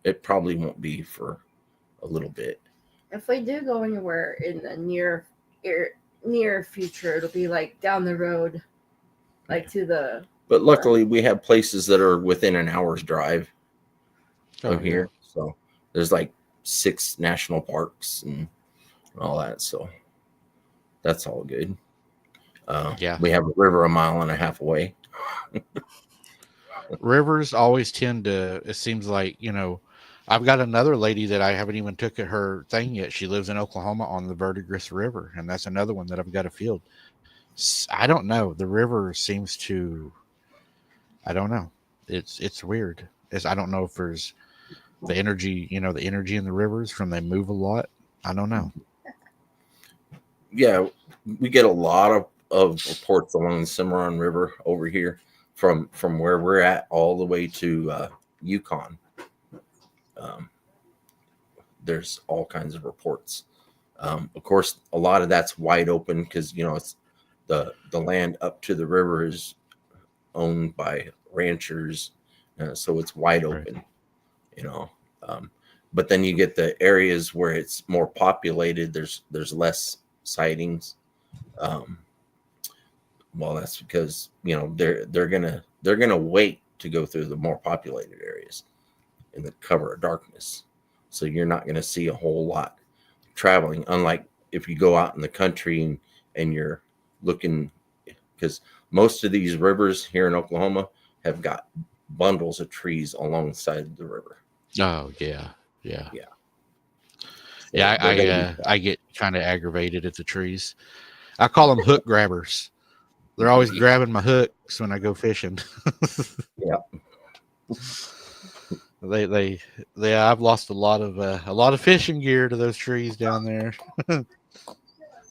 It probably won't be for a little bit. If we do go anywhere in the near future, it'll be like down the road, like to the. But luckily, we have places that are within an hour's drive of here. So there's like 6 national parks and all that. So that's all good. We have a river 1.5 miles away. Rivers always tend to, it seems like, I've got another lady that I haven't even took at her thing yet. She lives in Oklahoma on the Verdigris River, and that's another one that I've got a field. I don't know. The river seems to, I don't know. It's weird. I don't know if there's the energy, the energy in the rivers from they move a lot. I don't know. Yeah, we get a lot of reports along the Cimarron River over here from where we're at all the way to Yukon. There's all kinds of reports. Of course, a lot of that's wide open because it's the land up to the river is owned by ranchers, so it's wide open. Right. But then you get the areas where it's more populated. There's less sightings. Well, that's because they're gonna wait to go through the more populated areas in the cover of darkness. So you're not going to see a whole lot traveling. Unlike if you go out in the country and you're looking, because most of these rivers here in Oklahoma have got bundles of trees alongside the river. Oh yeah. Yeah. Yeah. So Yeah. they're gonna be I get kind of aggravated at the trees. I call them hook grabbers. They're always grabbing my hooks when I go fishing. yeah. They I've lost a lot of fishing gear to those trees down there.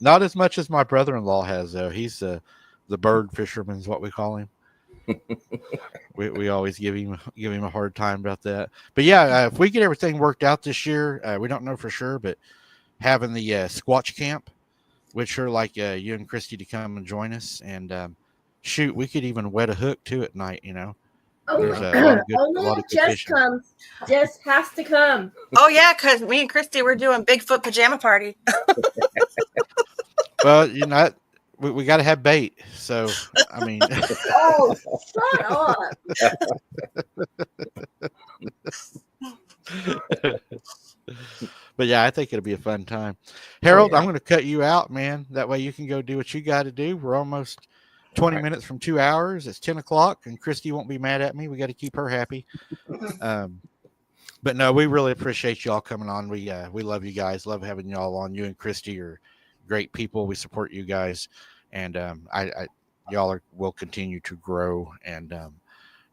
Not as much as my brother-in-law has though. He's the bird fisherman is what we call him. We always give him a hard time about that. But yeah, if we get everything worked out this year, we don't know for sure, but having the Squatch camp, which are like you and Christy to come and join us, and shoot, we could even wet a hook too at night. You know, there's a lot of good, oh a man, lot of good Jess fishing. comes. Jess has to come. Oh yeah, because me and Christy were doing Bigfoot pajama party. Well, you know, we got to have bait. So I mean, Oh, shut up. but yeah, I think it'll be a fun time. Harold, yeah. I'm going to cut you out, man. That way you can go do what you got to do. We're almost 20 All right. minutes from 2 hours. It's 10 o'clock, and Christy won't be mad at me. We got to keep her happy. But no, we really appreciate y'all coming on. We love you guys. Love having y'all on. You and Christy are great people. We support you guys, and y'all will continue to grow. And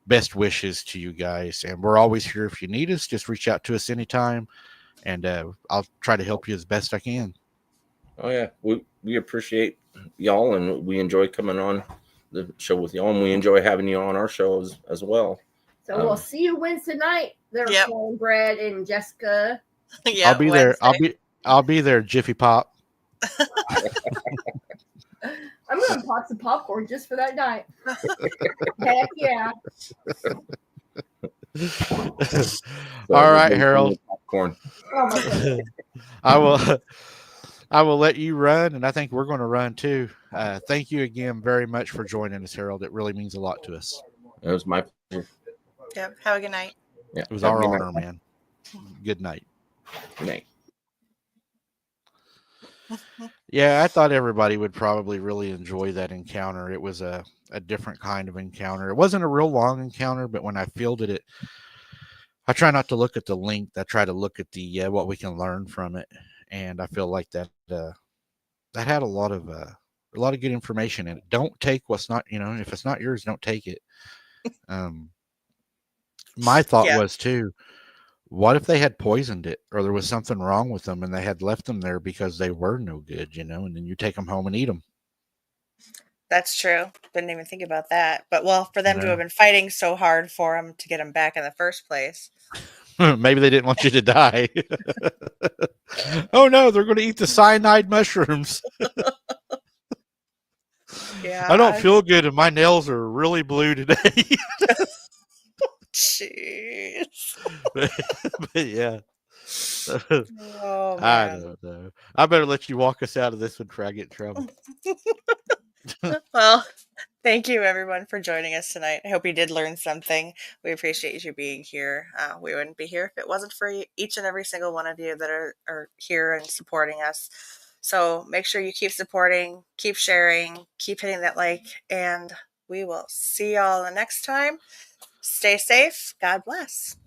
best wishes to you guys. And we're always here if you need us. Just reach out to us anytime, and I'll try to help you as best I can. Oh yeah, we appreciate y'all, and we enjoy coming on the show with y'all, and we enjoy having you on our shows as well. So we'll see you Wednesday night. There's Yep. Brad and Jessica. Yeah, I'll be there. I'll be there. Jiffy Pop. I'm gonna pop some popcorn just for that night. Heck yeah! All right, Harold. Popcorn. Oh my goodness. I will let you run, and I think we're going to run too. Thank you again very much for joining us, Harold. It really means a lot to us. It was my pleasure. Yep. Have a good night. Yeah, It was have a our good honor, night. man. Good night. Good night. Yeah, I thought everybody would probably really enjoy that encounter. It was a different kind of encounter. It wasn't a real long encounter, but when I fielded it, I try not to look at the length. I try to look at the what we can learn from it, and I feel like that had a lot of good information in it. Don't take what's not, if it's not yours, don't take it. My thought Yeah. was too, what if they had poisoned it, or there was something wrong with them and they had left them there because they were no good, and then you take them home and eat them. That's true. Didn't even think about that. But well, for them to No. have been fighting so hard for him to get him back in the first place. Maybe they didn't want you to die. Oh no, they're going to eat the cyanide mushrooms. Yeah. I don't feel good, and my nails are really blue today. Jeez. but yeah. Oh, I man. don't know. I better let you walk us out of this one before I get in trouble. Well, thank you everyone for joining us tonight. I hope you did learn something. We appreciate you being here. We wouldn't be here if it wasn't for each and every single one of you that are here and supporting us. So make sure you keep supporting, keep sharing, keep hitting that like, and we will see y'all the next time. Stay safe. God bless.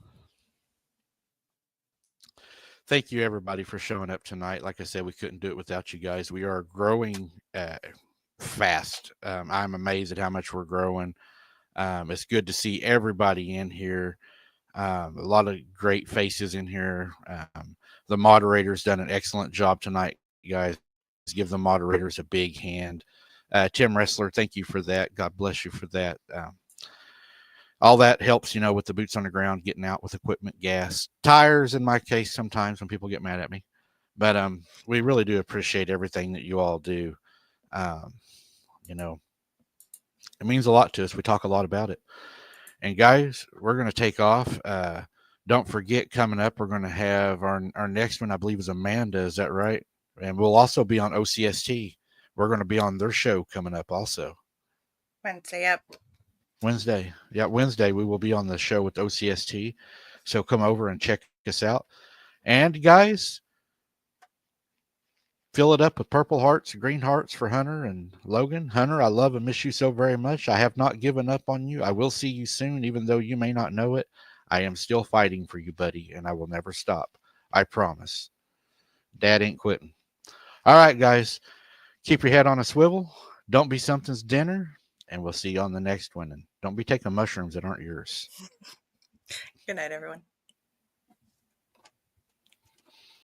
Thank you, everybody, for showing up tonight. Like I said, we couldn't do it without you guys. We are growing fast. I'm amazed at how much we're growing. It's good to see everybody in here. A lot of great faces in here. The moderators done an excellent job tonight, guys. Give the moderators a big hand. Tim Wrestler, thank you for that. God bless you for that. All that helps, with the boots on the ground, getting out with equipment, gas, tires, in my case, sometimes when people get mad at me. But we really do appreciate everything that you all do. It means a lot to us. We talk a lot about it. And guys, we're going to take off. Don't forget, coming up, we're going to have our next one, I believe, is Amanda. Is that right? And we'll also be on OCST. We're going to be on their show coming up also. Wednesday, yep. Wednesday. Yeah, Wednesday we will be on the show with OCST. So come over and check us out. And guys, fill it up with purple hearts, green hearts for Hunter and Logan. Hunter, I love and miss you so very much. I have not given up on you. I will see you soon, even though you may not know it. I am still fighting for you, buddy, and I will never stop. I promise. Dad ain't quitting. All right, guys. Keep your head on a swivel. Don't be something's dinner. And we'll see you on the next one. And don't be taking mushrooms that aren't yours. Good night, everyone.